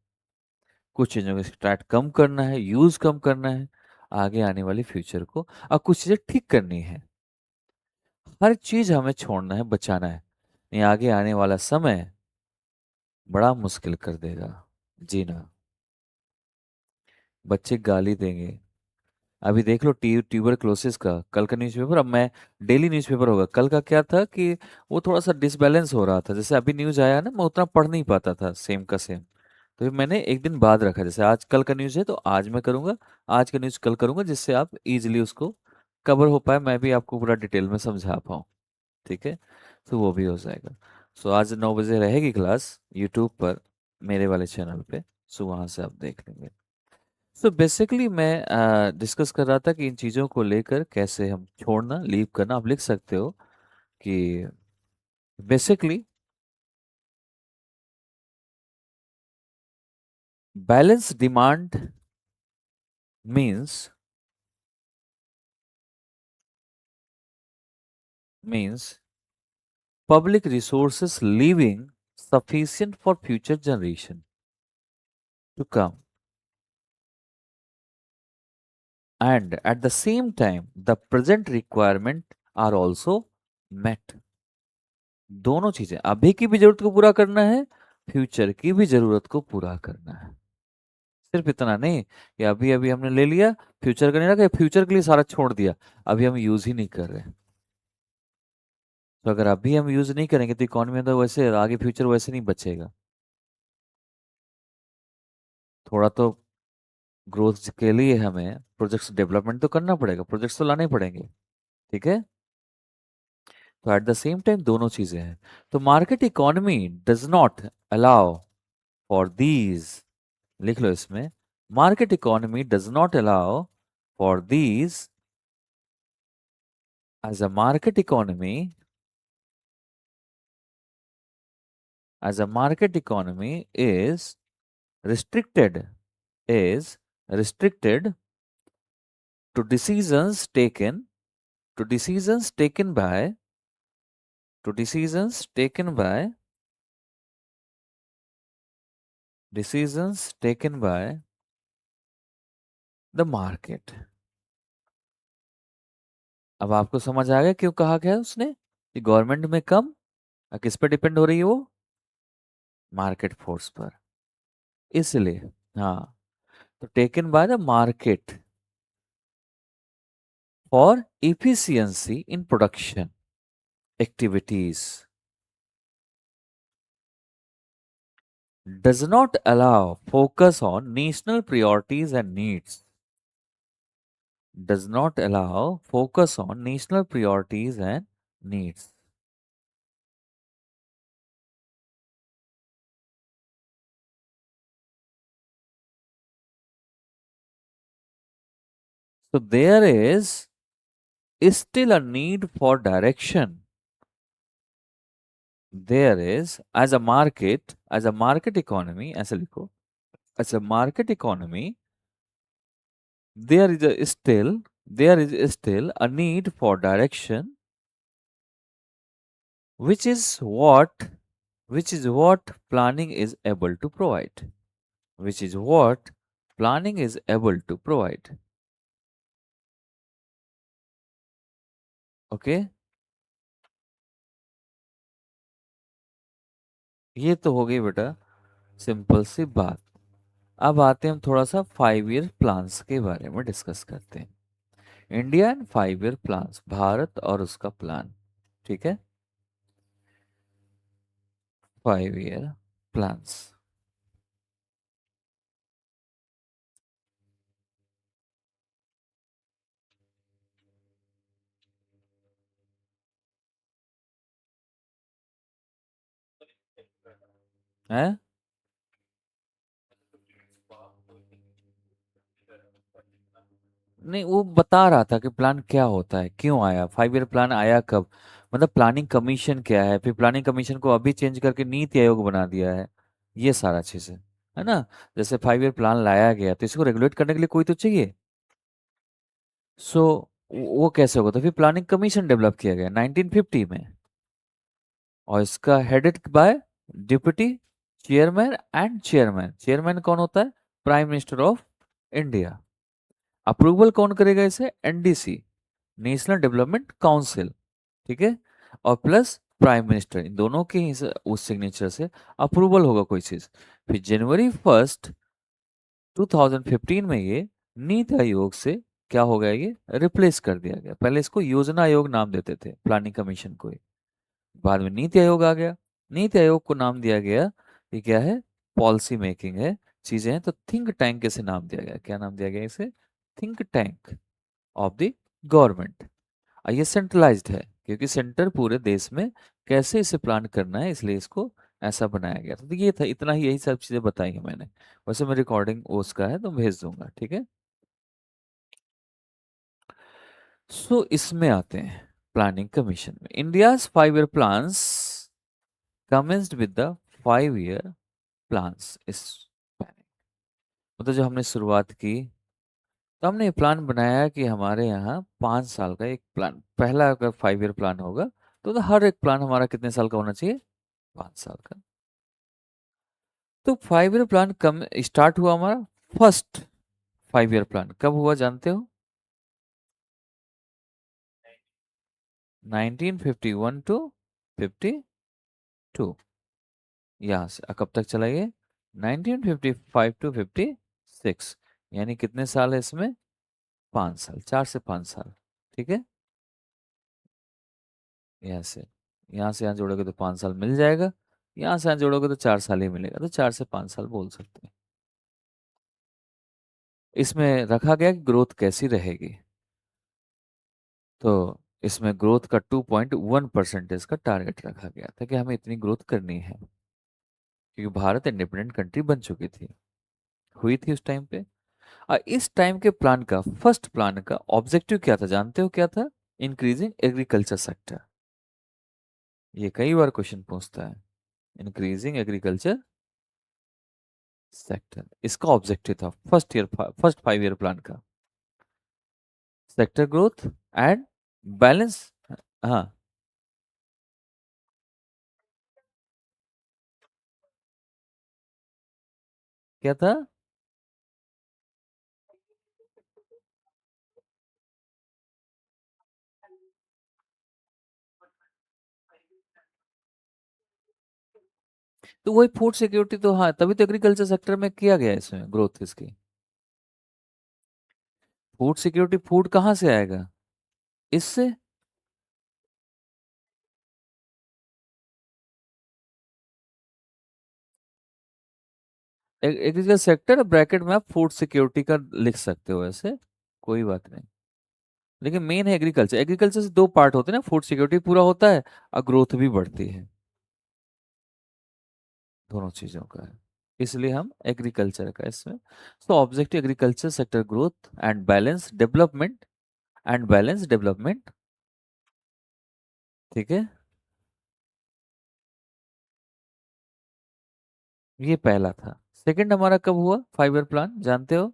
कुछ चीज़ों को स्टार्ट कम करना है, यूज़ कम करना है आगे आने वाली फ्यूचर को, और कुछ चीज़ें ठीक करनी है। हर चीज़ हमें छोड़ना है, बचाना है, नहीं आगे आने वाला समय बड़ा मुश्किल कर देगा जीना। बच्चे गाली देंगे। अभी देख लो ट्यूबरक्लोसिस का कल का न्यूज़पेपर, अब मैं डेली न्यूज़पेपर होगा। कल का क्या था कि वो थोड़ा सा डिसबैलेंस हो रहा था। जैसे अभी न्यूज़ आया ना, मैं उतना पढ़ नहीं पाता था सेम का सेम, तो फिर मैंने एक दिन बाद रखा। जैसे आज कल का न्यूज़ है तो आज मैं करूँगा, आज का न्यूज़ कल करूँगा, जिससे आप इजीली उसको कवर हो पाए, मैं भी आपको पूरा डिटेल में समझा पाऊँ, ठीक है। तो वो भी हो जाएगा। सो आज 9 बजे रहेगी क्लास यूट्यूब पर, मेरे वाले चैनल पे। सो वहाँ से आप देख लेंगे। सो बेसिकली मैं डिस्कस कर रहा था कि इन चीज़ों को लेकर कैसे हम छोड़ना, लीव करना। आप लिख सकते हो कि basically balance demand means means public resources leaving sufficient for future generation to come, and at the same time the present requirement are also met। दोनों चीजें, अभी की भी जरूरत को पूरा करना है, फ्यूचर की भी जरूरत को पूरा करना है। सिर्फ इतना नहीं कि अभी अभी हमने ले लिया, फ्यूचर का नहीं रखा, फ्यूचर के लिए सारा छोड़ दिया, अभी हम यूज ही नहीं कर रहे। तो अगर अभी हम यूज नहीं करेंगे तो इकोनॉमी में तो वैसे आगे फ्यूचर वैसे नहीं बचेगा। थोड़ा तो ग्रोथ के लिए हमें प्रोजेक्ट्स डेवलपमेंट तो करना पड़ेगा, प्रोजेक्ट्स तो लाने पड़ेंगे, ठीक है। तो एट द सेम टाइम दोनों चीजें हैं। तो market economy does not allow for these, लिख लो इसमें, market economy does not allow for these, as a market economy, as a market economy restricted is restricted to decisions taken, to decisions taken by, to decisions taken by, decisions taken by the market। अब आपको समझ आ गया क्यों कहा गया उसने कि government में कम, किस पे डिपेंड हो रही है वो, मार्केट फोर्स पर। इसलिए हाँ, तो taken by the market for efficiency in production activities, does not allow focus on national priorities and needs, does not allow focus on national priorities and needs। So there is still a need for direction, there is, as a market economy, ऐसे लिखो, as a market economy there is still a need for direction which is what which is what planning is able to provide. Which is what planning is able to provide. Okay, ये तो हो गई बेटा simple सी बात। अब आते हैं हम थोड़ा सा 5 ईयर प्लान्स के बारे में डिस्कस करते हैं। India and 5 year plans, Bharat और उसका प्लान। ठीक है, 5 ईयर प्लान्स है। नहीं, वो बता रहा था कि प्लान क्या होता है, क्यों आया 5 ईयर प्लान, आया कब, मतलब प्लानिंग कमीशन क्या है, फिर प्लानिंग कमीशन को अभी चेंज करके नीति आयोग बना दिया है, ये सारा चीजें है ना। जैसे 5 ईयर प्लान लाया गया तो इसको रेगुलेट करने के लिए कोई तो चाहिए। सो वो कैसे होगा, तो फिर प्लानिंग कमीशन डेवलप किया गया 1950 में, और इसका headed by deputy chairman and chairman. Chairman कौन होता है, prime minister of India. Approval कौन करेगा इसे, एनडीसी, नेशनल डेवलपमेंट काउंसिल। ठीक है, और प्लस प्राइम मिनिस्टर, इन दोनों के उस सिग्नेचर से अप्रूवल होगा कोई चीज। फिर जनवरी 1 2015 में ये नीति आयोग से क्या हो गया, ये रिप्लेस कर दिया गया। पहले इसको योजना आयोग नाम देते थे प्लानिंग कमीशन को ही। बाद में नीति आयोग आ गया, नीति आयोग को नाम दिया गया, ये क्या है, पॉलिसी मेकिंग है, चीजें हैं, तो थिंक टैंक कैसे नाम दिया गया, क्या नाम दिया गया इसे, think tank of the government. ये सेंट्रलाइज्ड है क्योंकि सेंटर पूरे देश में कैसे इसे प्लान करना है, इसलिए इसको ऐसा बनाया गया था। तो ये था, इतना ही, यही सब चीजें बताई हैं मैंने। वैसे मैं रिकॉर्डिंग उसका है तो भेज दूंगा, ठीक है। सो इसमें आते हैं प्लानिंग कमीशन में। India's 5 year plans commenced with the 5 year plans इस, मतलब जो हमने शुरुआत की, तो हमने ये प्लान बनाया कि हमारे यहाँ 5 साल का एक प्लान, पहला अगर 5 ईयर प्लान होगा तो हर एक प्लान हमारा कितने साल का होना चाहिए, 5 साल का। तो 5 ईयर प्लान कम स्टार्ट हुआ हमारा, फर्स्ट 5 ईयर प्लान कब हुआ जानते हो, 1951 टू 52। यहाँ से कब तक चला ये, 1955 टू 56, यानी कितने साल है इसमें, 5 साल, 4 से 5 साल। ठीक है, यहाँ से यहाँ जोड़ोगे तो 5 साल मिल जाएगा, यहाँ से यहाँ जोड़ोगे तो 4 साल ही मिलेगा, तो 4 से 5 साल बोल सकते हैं। इसमें रखा गया कि ग्रोथ कैसी रहेगी, तो इसमें ग्रोथ का 2.1% का टारगेट रखा गया था कि हमें इतनी ग्रोथ करनी है, क्योंकि भारत इंडिपेंडेंट कंट्री बन चुकी थी, हुई थी उस टाइम पे। और इस टाइम के प्लान का, फर्स्ट प्लान का ऑब्जेक्टिव क्या था जानते हो, क्या था, इंक्रीजिंग एग्रीकल्चर सेक्टर। ये कई बार क्वेश्चन पूछता है, इंक्रीजिंग एग्रीकल्चर सेक्टर इसका ऑब्जेक्टिव था फर्स्ट 5 ईयर प्लान का, सेक्टर ग्रोथ एंड बैलेंस। हाँ, क्या था, तो वही फूड सिक्योरिटी, तो हाँ तभी तो एग्रीकल्चर सेक्टर में किया गया है इसमें ग्रोथ इसकी। फूड सिक्योरिटी, फूड कहाँ से आएगा, इससे। एग्रीकल्चर सेक्टर ब्रैकेट में आप फूड सिक्योरिटी का लिख सकते हो ऐसे, कोई बात नहीं। लेकिन मेन है एग्रीकल्चर, एग्रीकल्चर से दो पार्ट होते हैं ना, फूड सिक्योरिटी पूरा होता है और ग्रोथ भी बढ़ती है, दोनों चीजों का है, इसलिए हम एग्रीकल्चर का इसमें। सो objective agriculture sector growth and balance development, and balance development. ठीक है, ये पहला था। सेकंड हमारा कब हुआ 5 ईयर प्लान जानते हो,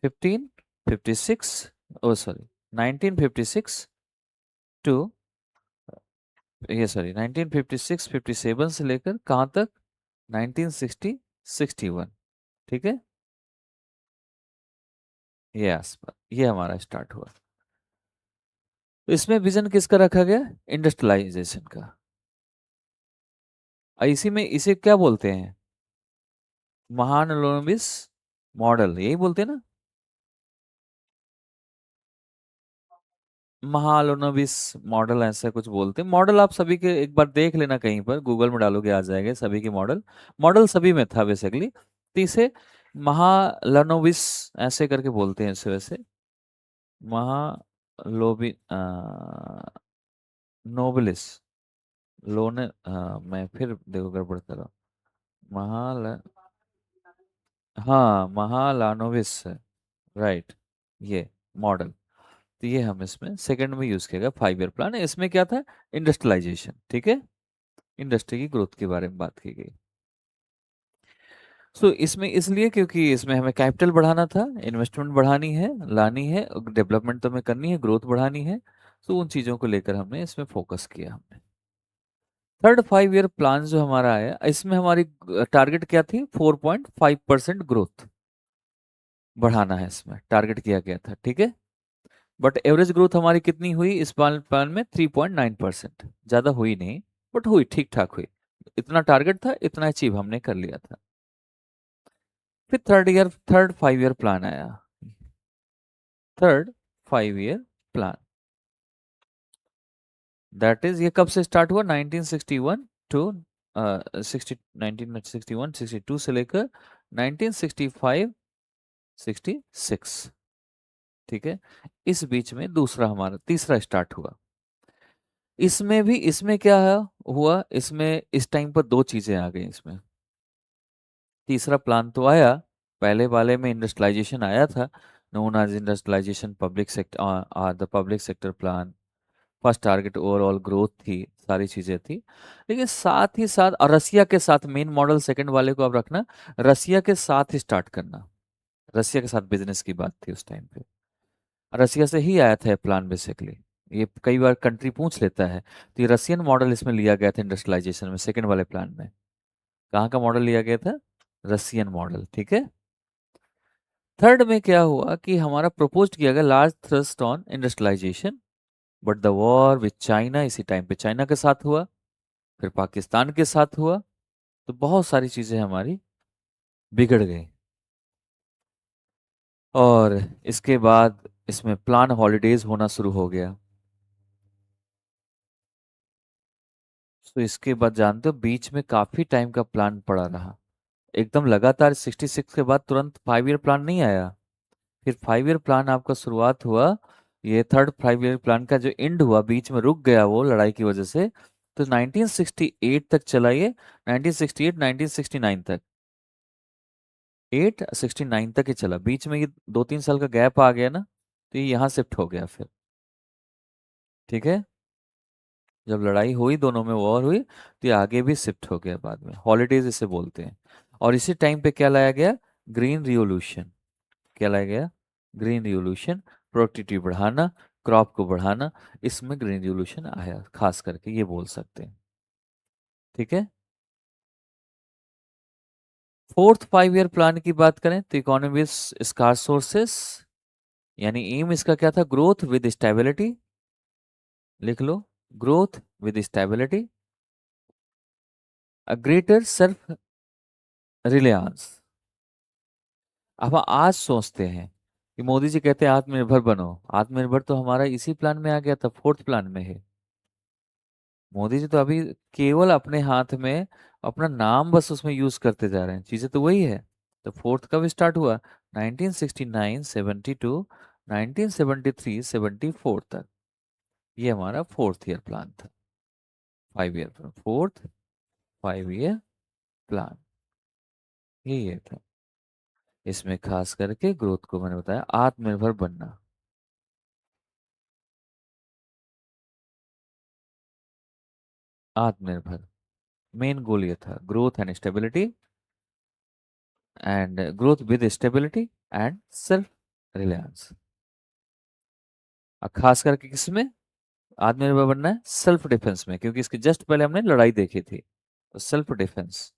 1556, ओ सॉरी 1956 टू ये सॉरी 1956 57 से लेकर कहाँ तक, 1960 61। ठीक है, ये आसपास ये हमारा स्टार्ट हुआ। तो इसमें विजन किसका रखा गया, इंडस्ट्रियलाइजेशन का। इसी में इसे क्या बोलते हैं, महालनोबिस मॉडल, यही बोलते हैं ना। महालनोबिस मॉडल ऐसा कुछ बोलते हैं। मॉडल आप सभी के एक बार देख लेना, कहीं पर गूगल में डालोगे आ जाएगा सभी के मॉडल। मॉडल सभी में था बेसिकली। तो इसे महालनोबिस ऐसे करके बोलते हैं इसे वैसे। महालोबि नोबिलिस लोने, मैं फिर देखो गड़बड़ कर रहा हूँ। महाल हाँ महालानोविस, राइट, ये मॉडल। तो ये हम इसमें सेकंड में यूज किया गया 5 ईयर प्लान है। इसमें क्या था, इंडस्ट्रियलाइजेशन, ठीक है, इंडस्ट्री की ग्रोथ के बारे में बात की गई। सो इसमें इसलिए क्योंकि इसमें हमें कैपिटल बढ़ाना था, इन्वेस्टमेंट बढ़ानी है, लानी है, डेवलपमेंट तो हमें करनी है, ग्रोथ बढ़ानी है। तो उन चीजों को लेकर हमने इसमें फोकस किया हमने। थर्ड 5 ईयर प्लान जो हमारा आया, इसमें हमारी टारगेट क्या थी, 4.5% ग्रोथ बढ़ाना है, इसमें टारगेट किया गया था, ठीक है। बट एवरेज ग्रोथ हमारी कितनी हुई इस प्लान में, 3.9%। ज्यादा हुई नहीं, बट हुई, ठीक ठाक हुई। इतना टारगेट था, इतना अचीव हमने कर लिया था। फिर थर्ड 5 ईयर प्लान आया। Third 5 year plan, that is ये कब से स्टार्ट हुआ, 1961 टू 1961 62 से लेकर 1965 66, ठीक है। इस बीच में दूसरा हमारा तीसरा स्टार्ट हुआ। इसमें भी, इसमें क्या है, हुआ इसमें इस टाइम पर दो चीजें आ गई इसमें। तीसरा प्लान तो आया, पहले वाले में इंडस्ट्रियलाइजेशन आया था, known as industrialisation public sector, the public sector plan. First target overall growth थी, सारी चीजें थी। लेकिन साथ ही साथ, और रसिया के साथ मेन मॉडल सेकंड वाले को आप रखना, रसिया के साथ ही स्टार्ट करना। रसिया के साथ बिजनेस की बात थी उस टाइम पे, रसिया से ही आया था ये प्लान बेसिकली। ये कई बार कंट्री पूछ लेता है। तो ये रसियन मॉडल इसमें लिया गया था इंडस्ट्रियलाइजेशन में, सेकंड वाले प्लान में। कहाँ का मॉडल लिया गया था, रसियन मॉडल, ठीक है। थर्ड में क्या हुआ कि हमारा प्रपोज किया गया large thrust on industrialisation, but the war with China, इसी टाइम पे चाइना के साथ हुआ, फिर पाकिस्तान के साथ हुआ। तो बहुत सारी चीजें हमारी बिगड़ गई। और इसके बाद इसमें प्लान हॉलीडेज होना शुरू हो गया। तो इसके बाद जानते हो, बीच में काफी टाइम का प्लान पड़ा रहा। एकदम लगातार 66 के बाद तुरंत 5 ईयर प्लान नहीं आया। फिर 5 ईयर प्लान आपका शुरुआत हुआ, ये थर्ड 5 ईयर प्लान का जो एंड हुआ, बीच में रुक गया वो लड़ाई की वजह से। तो 1968 तक चला ये, 1968 1969 तक, 869 तक ही चला। बीच में ये 2-3 साल का गैप आ गया ना, तो ये यहाँ शिफ्ट हो गया फिर, ठीक है। जब लड़ाई हुई, दोनों में वॉर हुई, तो ये आगे भी शिफ्ट हो गया बाद में, हॉलीडेज इसे बोलते हैं। और इसी टाइम पे क्या लाया गया, ग्रीन रिवॉल्यूशन। क्या लाया गया, ग्रीन रिवॉल्यूशन, प्रोडक्टिविटी बढ़ाना, क्रॉप को बढ़ाना, इसमें ग्रीन रिवॉल्यूशन आया खास करके, ये बोल सकते हैं, ठीक है। फोर्थ 5 ईयर प्लान की बात करें तो इकोनॉमी स्कार्स सोर्सेस, यानी एम इसका क्या था, ग्रोथ विद स्टेबिलिटी। लिख लो, growth with stability, a greater self reliance. अब आज सोचते हैं कि मोदी जी कहते हैं आत्मनिर्भर बनो, आत्मनिर्भर तो हमारा इसी प्लान में आ गया था, फोर्थ प्लान में है। मोदी जी तो अभी केवल अपने हाथ में अपना नाम बस उसमें यूज करते जा रहे हैं, चीजें तो वही है। तो फोर्थ कब स्टार्ट हुआ, 1969 72, 1973 74 तक। ये हमारा फोर्थ ईयर प्लान था, 5 year plan, fourth 5 year plan, ये था। इसमें खास करके ग्रोथ को मैंने बताया, आत्मनिर्भर बनना। आत्मनिर्भर, मेन गोल ये था, growth and stability, and growth with stability and self reliance. खास करके किसमें, आत्मनिर्भर बनना है सेल्फ डिफेंस में, क्योंकि इसके जस्ट पहले हमने लड़ाई देखी थी। तो सेल्फ डिफेंस,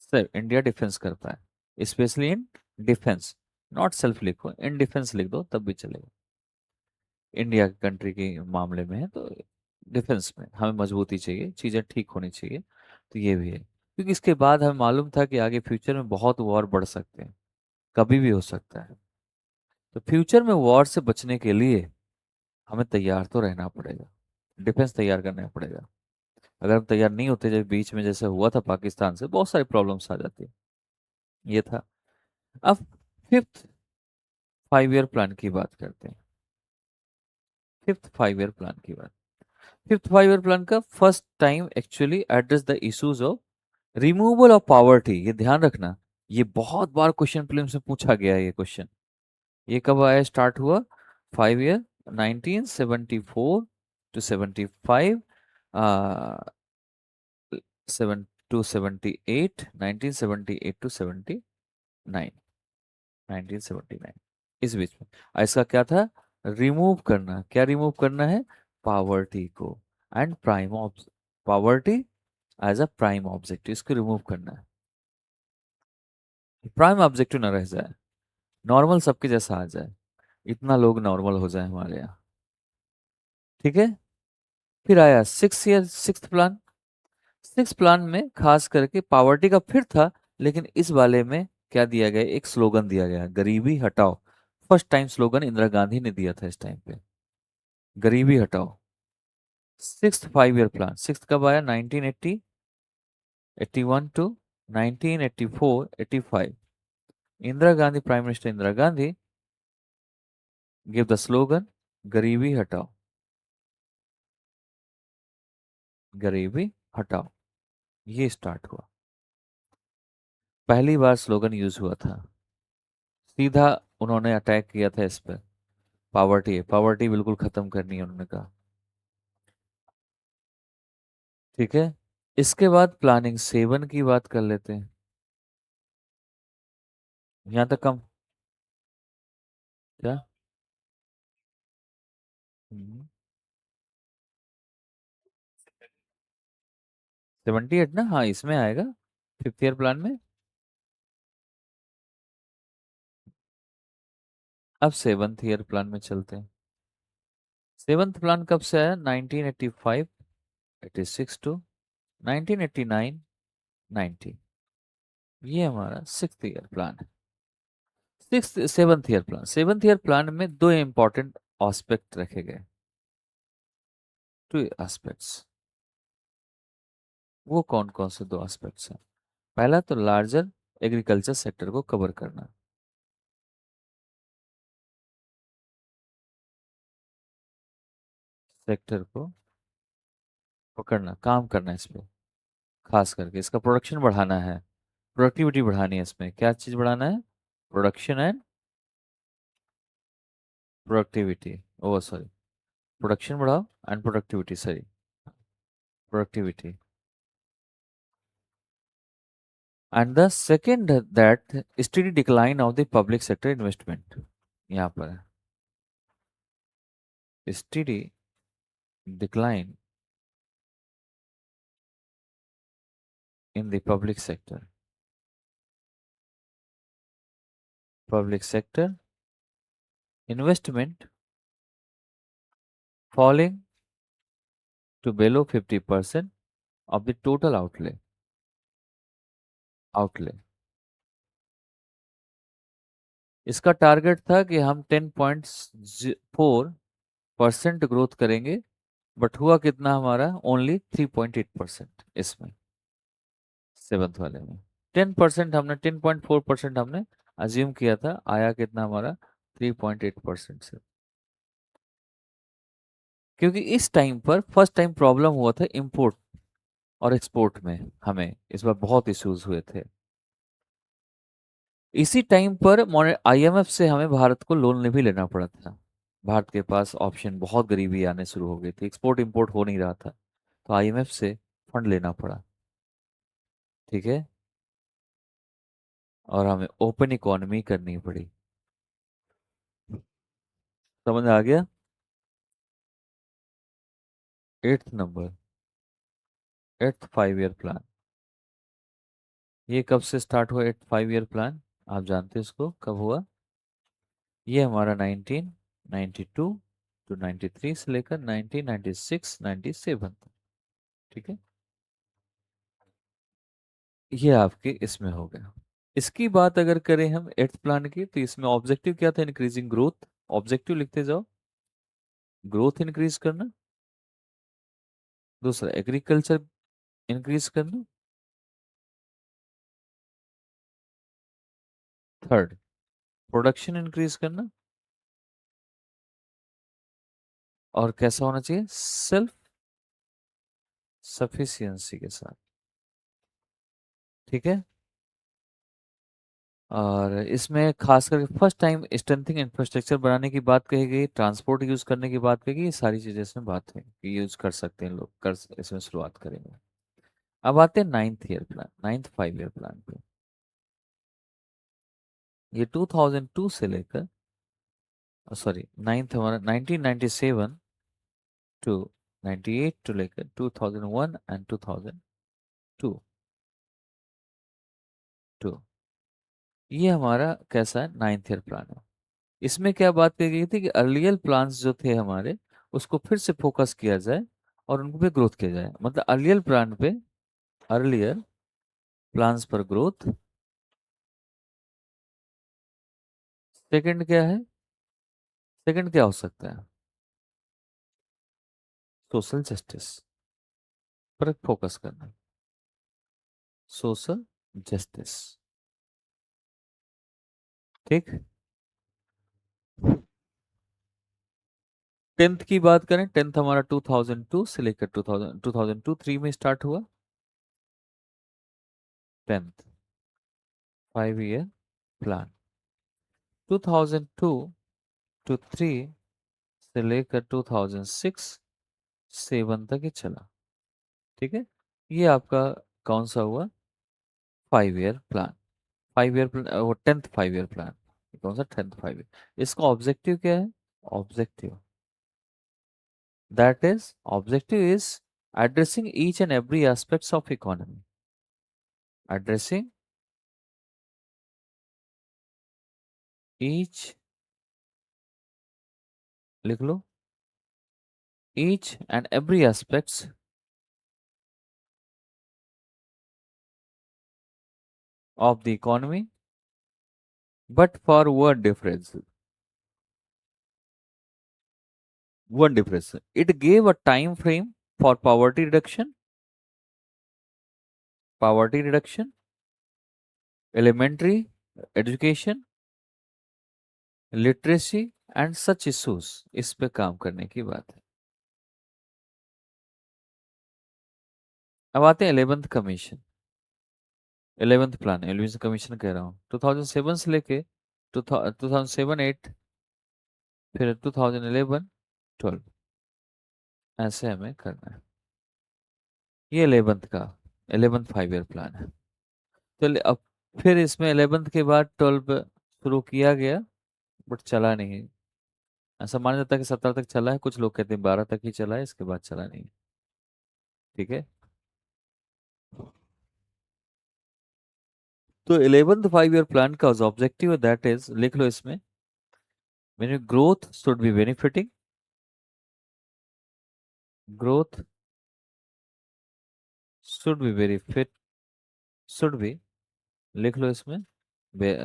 सिर्फ इंडिया डिफेंस कर पाए, specially in defence. Not self लिखो, इन डिफेंस लिख दो तब भी चलेगा। इंडिया कंट्री के मामले में है तो डिफेंस में हमें मजबूती चाहिए, चीज़ें ठीक होनी चाहिए। तो ये भी है, क्योंकि इसके बाद हमें मालूम था कि आगे फ्यूचर में बहुत वॉर बढ़ सकते हैं, कभी भी हो सकता है। तो फ्यूचर में वॉर से बचने के लिए हमें तैयार तो रहना पड़ेगा, डिफेंस तैयार करना पड़ेगा। अगर हम तैयार नहीं होते, जब बीच में जैसे हुआ था पाकिस्तान से, बहुत सारी प्रॉब्लम्स आ जाती है। ये था। अब फिफ्थ 5 ईयर प्लान की बात करते हैं। फिफ्थ 5 ईयर प्लान की बात, फिफ्थ 5 ईयर प्लान का first time actually address the issues of removal of poverty. ये ध्यान रखना, ये बहुत बार क्वेश्चन प्रीलिम्स में पूछा गया है ये क्वेश्चन। ये कब आया, स्टार्ट हुआ 5 ईयर, 1974 टू 75, 7 to 78, 1978 टू 79, 1979, इस बीच में। इसका क्या था, रिमूव करना, क्या रिमूव करना है, पावर्टी को, and prime object, poverty as a prime objective, इसको रिमूव करना है। प्राइम ऑब्जेक्टिव ना रह जाए, नॉर्मल सबके जैसा आ जाए, इतना लोग नॉर्मल हो जाए हमारे यहाँ। ठीक है। फिर आया 6 year, six plan. Six plan में खास करके पावर्टी का फिर था, लेकिन इस वाले में क्या दिया गया, एक स्लोगन दिया गया, गरीबी हटाओ। First time slogan Indira Gandhi ने दिया था इस टाइम पे, गरीबी हटाओ। सिक्स्थ 5 ईयर प्लान, सिक्स कब आया, 1980, 81 to 1984, 85। Indira Gandhi, prime minister Indira Gandhi give the slogan गरीबी हटाओ, गरीबी हटाओ। ये स्टार्ट हुआ, पहली बार स्लोगन यूज हुआ था। सीधा उन्होंने अटैक किया था इस पर, पावर्टी, पावर्टी बिल्कुल खत्म करनी है उन्होंने कहा। ठीक है। इसके बाद प्लानिंग 7 की बात कर लेते हैं। यहां तक कम क्या, 78 ना, हाँ इसमें आएगा, फिफ्थ ईयर प्लान में। अब 7th ईयर प्लान में चलते हैं। सेवन्थ प्लान कब से आया, 1985, 86 टू 1989, 90। ये हमारा 6th ईयर प्लान है। Six 7th year plan, 7th year plan में दो इंपॉर्टेंट एस्पेक्ट रखे गए, टू एस्पेक्ट्स। वो कौन कौन से दो एस्पेक्ट्स हैं, पहला तो लार्जर एग्रीकल्चर सेक्टर को कवर करना, सेक्टर को पकड़ना, काम करना इस पे, खास करके इसका प्रोडक्शन बढ़ाना है, प्रोडक्टिविटी बढ़ानी है। इसमें क्या चीज बढ़ाना है, production and productivity, oh sorry, production बढ़ाओ and productivity, sorry, productivity. And the second that study decline of the public sector investment, यहाँ पर study decline in the public sector investment falling to below 50% of the total outlay। इसका target था कि हम 10.4% growth करेंगे, but हुआ कितना हमारा, ओनली 3.8% इसमें, सेवन्थ वाले में। 10% हमने, 10.4% हमने अज्यूम किया था, आया कितना हमारा, 3.8% से। क्योंकि इस टाइम पर फर्स्ट टाइम प्रॉब्लम हुआ था इंपोर्ट और एक्सपोर्ट में, हमें इस बार बहुत इश्यूज हुए थे। इसी टाइम पर आईएमएफ से हमें भारत को लोन भी लेना पड़ा था। भारत के पास ऑप्शन, बहुत गरीबी आने शुरू हो गई थी, एक्सपोर्ट इंपोर्ट हो नहीं रहा था, तो आईएमएफ से फंड लेना पड़ा। ठीक है। और हमें ओपन इकोनॉमी करनी पड़ी। समझ आ गया। Eighth number, eighth 5 year plan. ये कब से स्टार्ट हुआ एट्थ 5 ईयर प्लान? आप जानते हैं इसको कब हुआ? ये हमारा 1992 टू 93 से लेकर 1996 97 तक। ठीक है, ये आपके इसमें हो गया। इसकी बात अगर करें हम एट्थ प्लान की, तो इसमें ऑब्जेक्टिव क्या था? Increasing growth. ऑब्जेक्टिव लिखते जाओ, ग्रोथ इंक्रीज करना। दूसरा एग्रीकल्चर इंक्रीज करना। थर्ड प्रोडक्शन इंक्रीज करना। और कैसा होना चाहिए? सेल्फ सफिशियंसी के साथ। ठीक है, और इसमें खास करके फर्स्ट टाइम स्ट्रेंथिंग इंफ्रास्ट्रक्चर बनाने की बात कही गई, ट्रांसपोर्ट यूज करने की बात कही गई, ये सारी चीजें इसमें बात है कि यूज कर सकते हैं लोग, कर इसमें शुरुआत करेंगे। अब आते हैं ninth year plan, ninth 5 year plan पे। ये 2002 से लेकर, सॉरी नाइन्थ हमारा 1997 टू 98 टू लेकर 2001 एंड 2002 टू, ये हमारा कैसा है? नाइन्थ ईयर प्लान है। इसमें क्या बात कही गई थी कि अर्लियर प्लान्स जो थे हमारे, उसको फिर से फोकस किया जाए और उन पे ग्रोथ किया जाए। मतलब अर्लियर प्लान पे, अर्लियर प्लान्स पर ग्रोथ। सेकंड क्या है? सेकंड क्या हो सकता है? सोशल जस्टिस पर फोकस करना, सोशल जस्टिस। ठीक। टेंथ की बात करें, टेंथ हमारा 2002 से लेकर 2002 3 में स्टार्ट हुआ। टेंथ 5 ईयर प्लान 2002 टू 3 से लेकर 2006 7 तक ही चला। ठीक है, ये आपका कौन सा हुआ? 5 ईयर प्लान। 5 ईयर प्लान, वो टेंथ 5 ईयर प्लान। कौन सा? Tenth 5 year. इसका ऑब्जेक्टिव क्या है? Objective, that is objective is addressing each and every aspects of economy, addressing each, लिख लो, each and every aspects of the economy, but for one difference, it gave a time frame for poverty reduction, elementary education, literacy and such issues, इस पे काम करने की बात है। अब आते हैं 11th commission, 11th plan, 11th commission कह रहा हूँ, 2007 से लेके 2007 8, फिर 2011 12, ऐसे हमें करना है। ये 11th का, 11th 5 ईयर प्लान है। तो अब फिर इसमें 11th के बाद 12 शुरू किया गया, बट चला नहीं। ऐसा माना जाता है कि 17 तक चला है, कुछ लोग कहते हैं 12 तक ही चला है, इसके बाद चला नहीं। ठीक है, तो 11th 5 ईयर प्लान का जो ऑब्जेक्टिव है, दैट इज, लिख लो इसमें, मेरे growth should be benefiting, growth should be very fit, should be, लिख लो इसमें,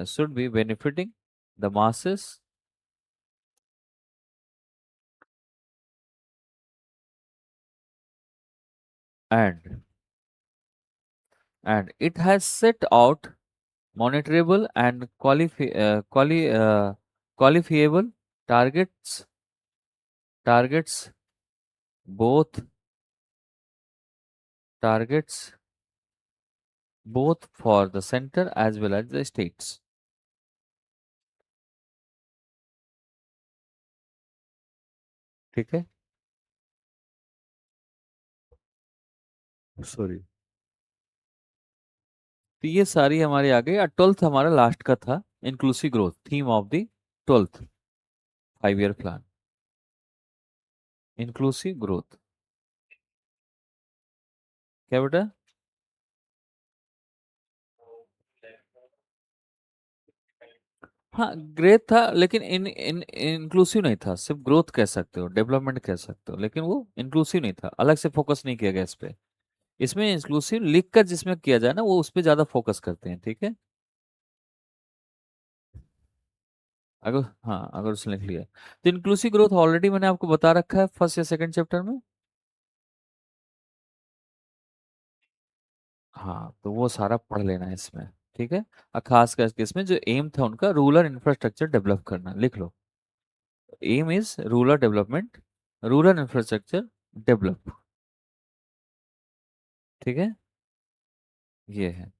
should be benefiting the masses and it has set out monitorable and qualifiable targets both targets both for the center as well as the states। ठीक है, sorry. तो ये सारी हमारी आ गई। 12th हमारा लास्ट का था, inclusive growth, theme of the 12th 5 year plan, inclusive growth. क्या बेटा? हाँ, ग्रेथ था, लेकिन इन इन इंक्लूसिव नहीं था। सिर्फ ग्रोथ कह सकते हो, डेवलपमेंट कह सकते हो, लेकिन वो इंक्लूसिव नहीं था, अलग से फोकस नहीं किया गया इस पे। इसमें इंक्लूसिव लिख कर जिसमें किया जाए ना, वो उस पे ज्यादा फोकस करते हैं, ठीक है। अगर, हाँ, अगर उसने लिख लिया तो इंक्लूसिव ग्रोथ ऑलरेडी मैंने आपको बता रखा है फर्स्ट या सेकंड चैप्टर में। हाँ, तो वो सारा पढ़ लेना है इसमें, ठीक है। और खास करके इसमें जो एम था उनका, रूरल इंफ्रास्ट्रक्चर डेवलप करना, लिख लो। Aim is rural development, rural infrastructure develop, ठीक है। ये है।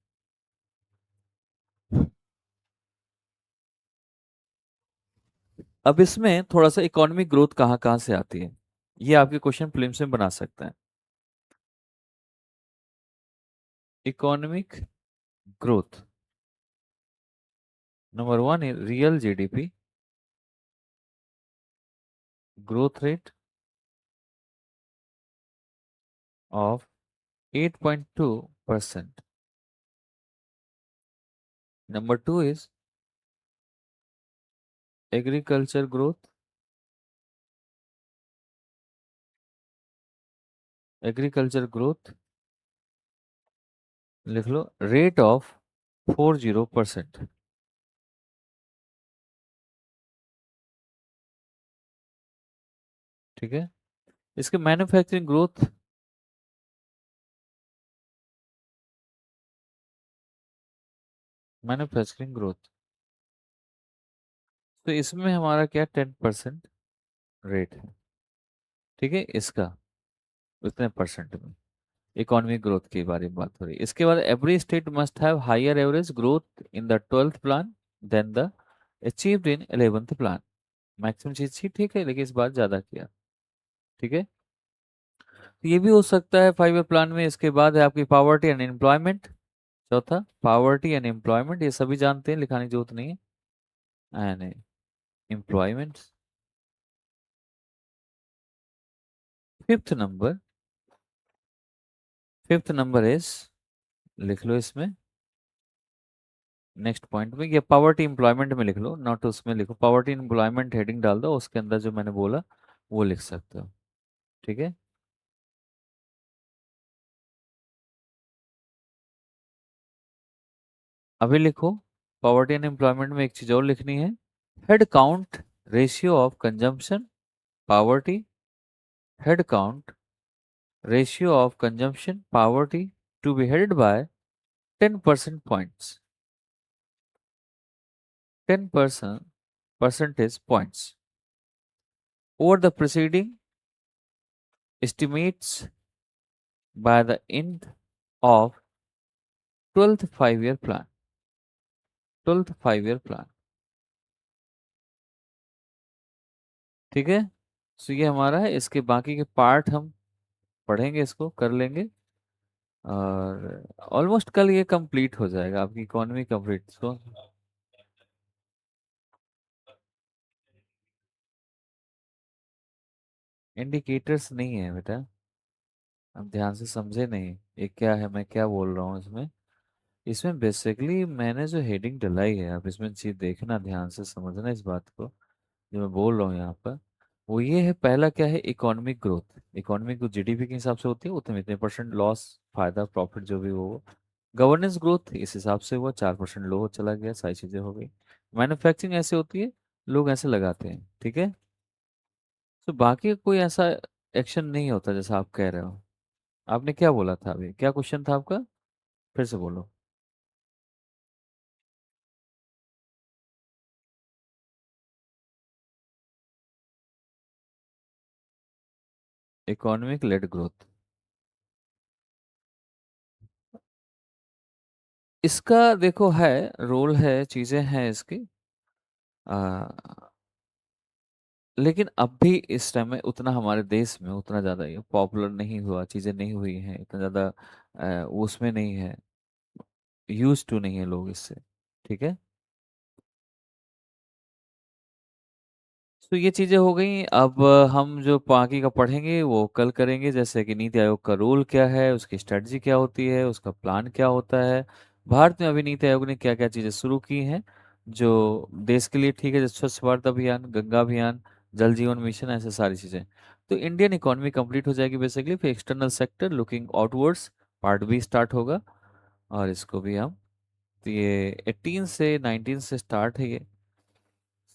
अब इसमें थोड़ा सा इकोनॉमिक ग्रोथ कहाँ कहाँ से आती है, ये आपके क्वेश्चन प्रीलिम्स में बना सकते हैं। Economic growth, number one, real GDP growth rate of 8.2%. Number two is agriculture growth, agriculture growth, लिख लो, रेट ऑफ 40%, ठीक है। इसके मैन्युफैक्चरिंग ग्रोथ, मैन्युफैक्चरिंग ग्रोथ, तो इसमें हमारा क्या 10% रेट है, ठीक है इसका, उतने परसेंट में। इकोनॉमिक ग्रोथ के बारे में बात हो रही है। इसके बाद every state must have higher average growth in the 12th plan than the achieved in 11th plan. Maximum चीज थी, ठीक है, लेकिन इस बार ज्यादा किया, ठीक है। तो ये भी हो सकता है 5 ईयर प्लान में। इसके बाद है आपकी पॉवर्टी एंड एम्प्लॉयमेंट, चौथा पॉवर्टी एंड एम्प्लॉयमेंट, ये सभी जानते हैं, लिखाने की जरूरत नहीं है। And employment, fifth number, fifth number is, लिख लो इसमें, नेक्स्ट पॉइंट में, ये पॉवर्टी एम्प्लॉयमेंट में लिख लो, नॉट उसमें लिखो, पॉवर्टी एम्प्लॉयमेंट हेडिंग डाल दो, उसके अंदर जो मैंने बोला वो लिख सकते हो, ठीक है। अभी लिखो, पॉवर्टी एंड एम्प्लॉयमेंट में एक चीज और लिखनी है, head count ratio of consumption poverty, head count ratio of consumption poverty to be held by 10% points, 10% percentage points over the preceding estimates by the end of 12th 5 year plan, 12th 5 year plan, ठीक है। सो ये हमारा है, इसके बाकी के part हम पढ़ेंगे, इसको कर लेंगे, और ऑलमोस्ट कल ये कंप्लीट हो जाएगा, आपकी इकोनॉमी कंप्लीट। सो इंडिकेटर्स नहीं है बेटा, आप ध्यान से समझे नहीं, ये क्या है, मैं क्या बोल रहा हूँ इसमें। इसमें बेसिकली मैंने जो हेडिंग डलाई है, आप इसमें चीज देखना, ध्यान से समझना इस बात को जो मैं बोल रहा हूँ यहाँ पर। वो ये है, पहला क्या है, economic growth, economic growth GDP के हिसाब से होती है, उतने इतने परसेंट लॉस, फायदा प्रॉफिट जो भी हो। गवर्नेंस ग्रोथ इस हिसाब से हुआ, 4% लो चला गया, सारी चीजें हो गई। मैन्युफैक्चरिंग ऐसे होती है, लोग ऐसे लगाते हैं, ठीक है। तो बाकी कोई ऐसा एक्शन नहीं होता जैसा आप कह रहे हो। आपने क्या बोला था अभी, क्या क्वेश्चन था आपका, फिर से बोलो। इकोनॉमिक लेड ग्रोथ, इसका देखो है, रोल है, चीजें हैं इसकी, लेकिन अब भी इस टाइम में उतना हमारे देश में उतना ज्यादा ये पॉपुलर नहीं हुआ, चीजें नहीं हुई हैं इतना ज्यादा, उसमें नहीं है, यूज टू नहीं है लोग इससे, ठीक है। तो ये चीज़ें हो गई। अब हम जो बाकी का पढ़ेंगे वो कल करेंगे, जैसे कि नीति आयोग का रोल क्या है, उसकी स्ट्रेटजी क्या होती है, उसका प्लान क्या होता है। भारत में अभी नीति आयोग ने क्या-क्या चीज़ें शुरू की हैं, जो देश के लिए ठीक है, जैसे स्वच्छ भारत अभियान, गंगा अभियान, जल जीवन मिशन, ऐसे सारी चीज़ें। तो इंडियन इकोनॉमी कंप्लीट हो जाएगी बेसिकली, फिर external sector looking outwards part B start होगा। और इसको भी हम, तो ये 18 से 19 से स्टार्ट है ये।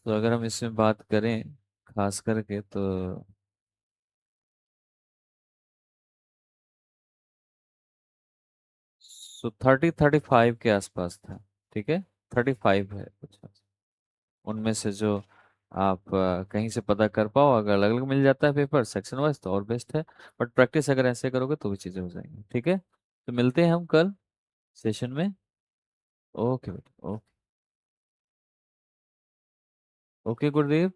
तो अगर हम इसमें बात करें खास करके, तो 30-35 के आसपास था। ठीक है, 35 है कुछ। उनमें से जो आप कहीं से पता कर पाओ, अगर अलग अलग मिल जाता है पेपर सेक्शन वाइज तो और बेस्ट है। बट प्रैक्टिस अगर ऐसे करोगे तो भी चीज़ें हो जाएंगी। ठीक है, तो मिलते हैं हम कल सेशन में। ओके बेटा, ओके। ओके गुरुदेव।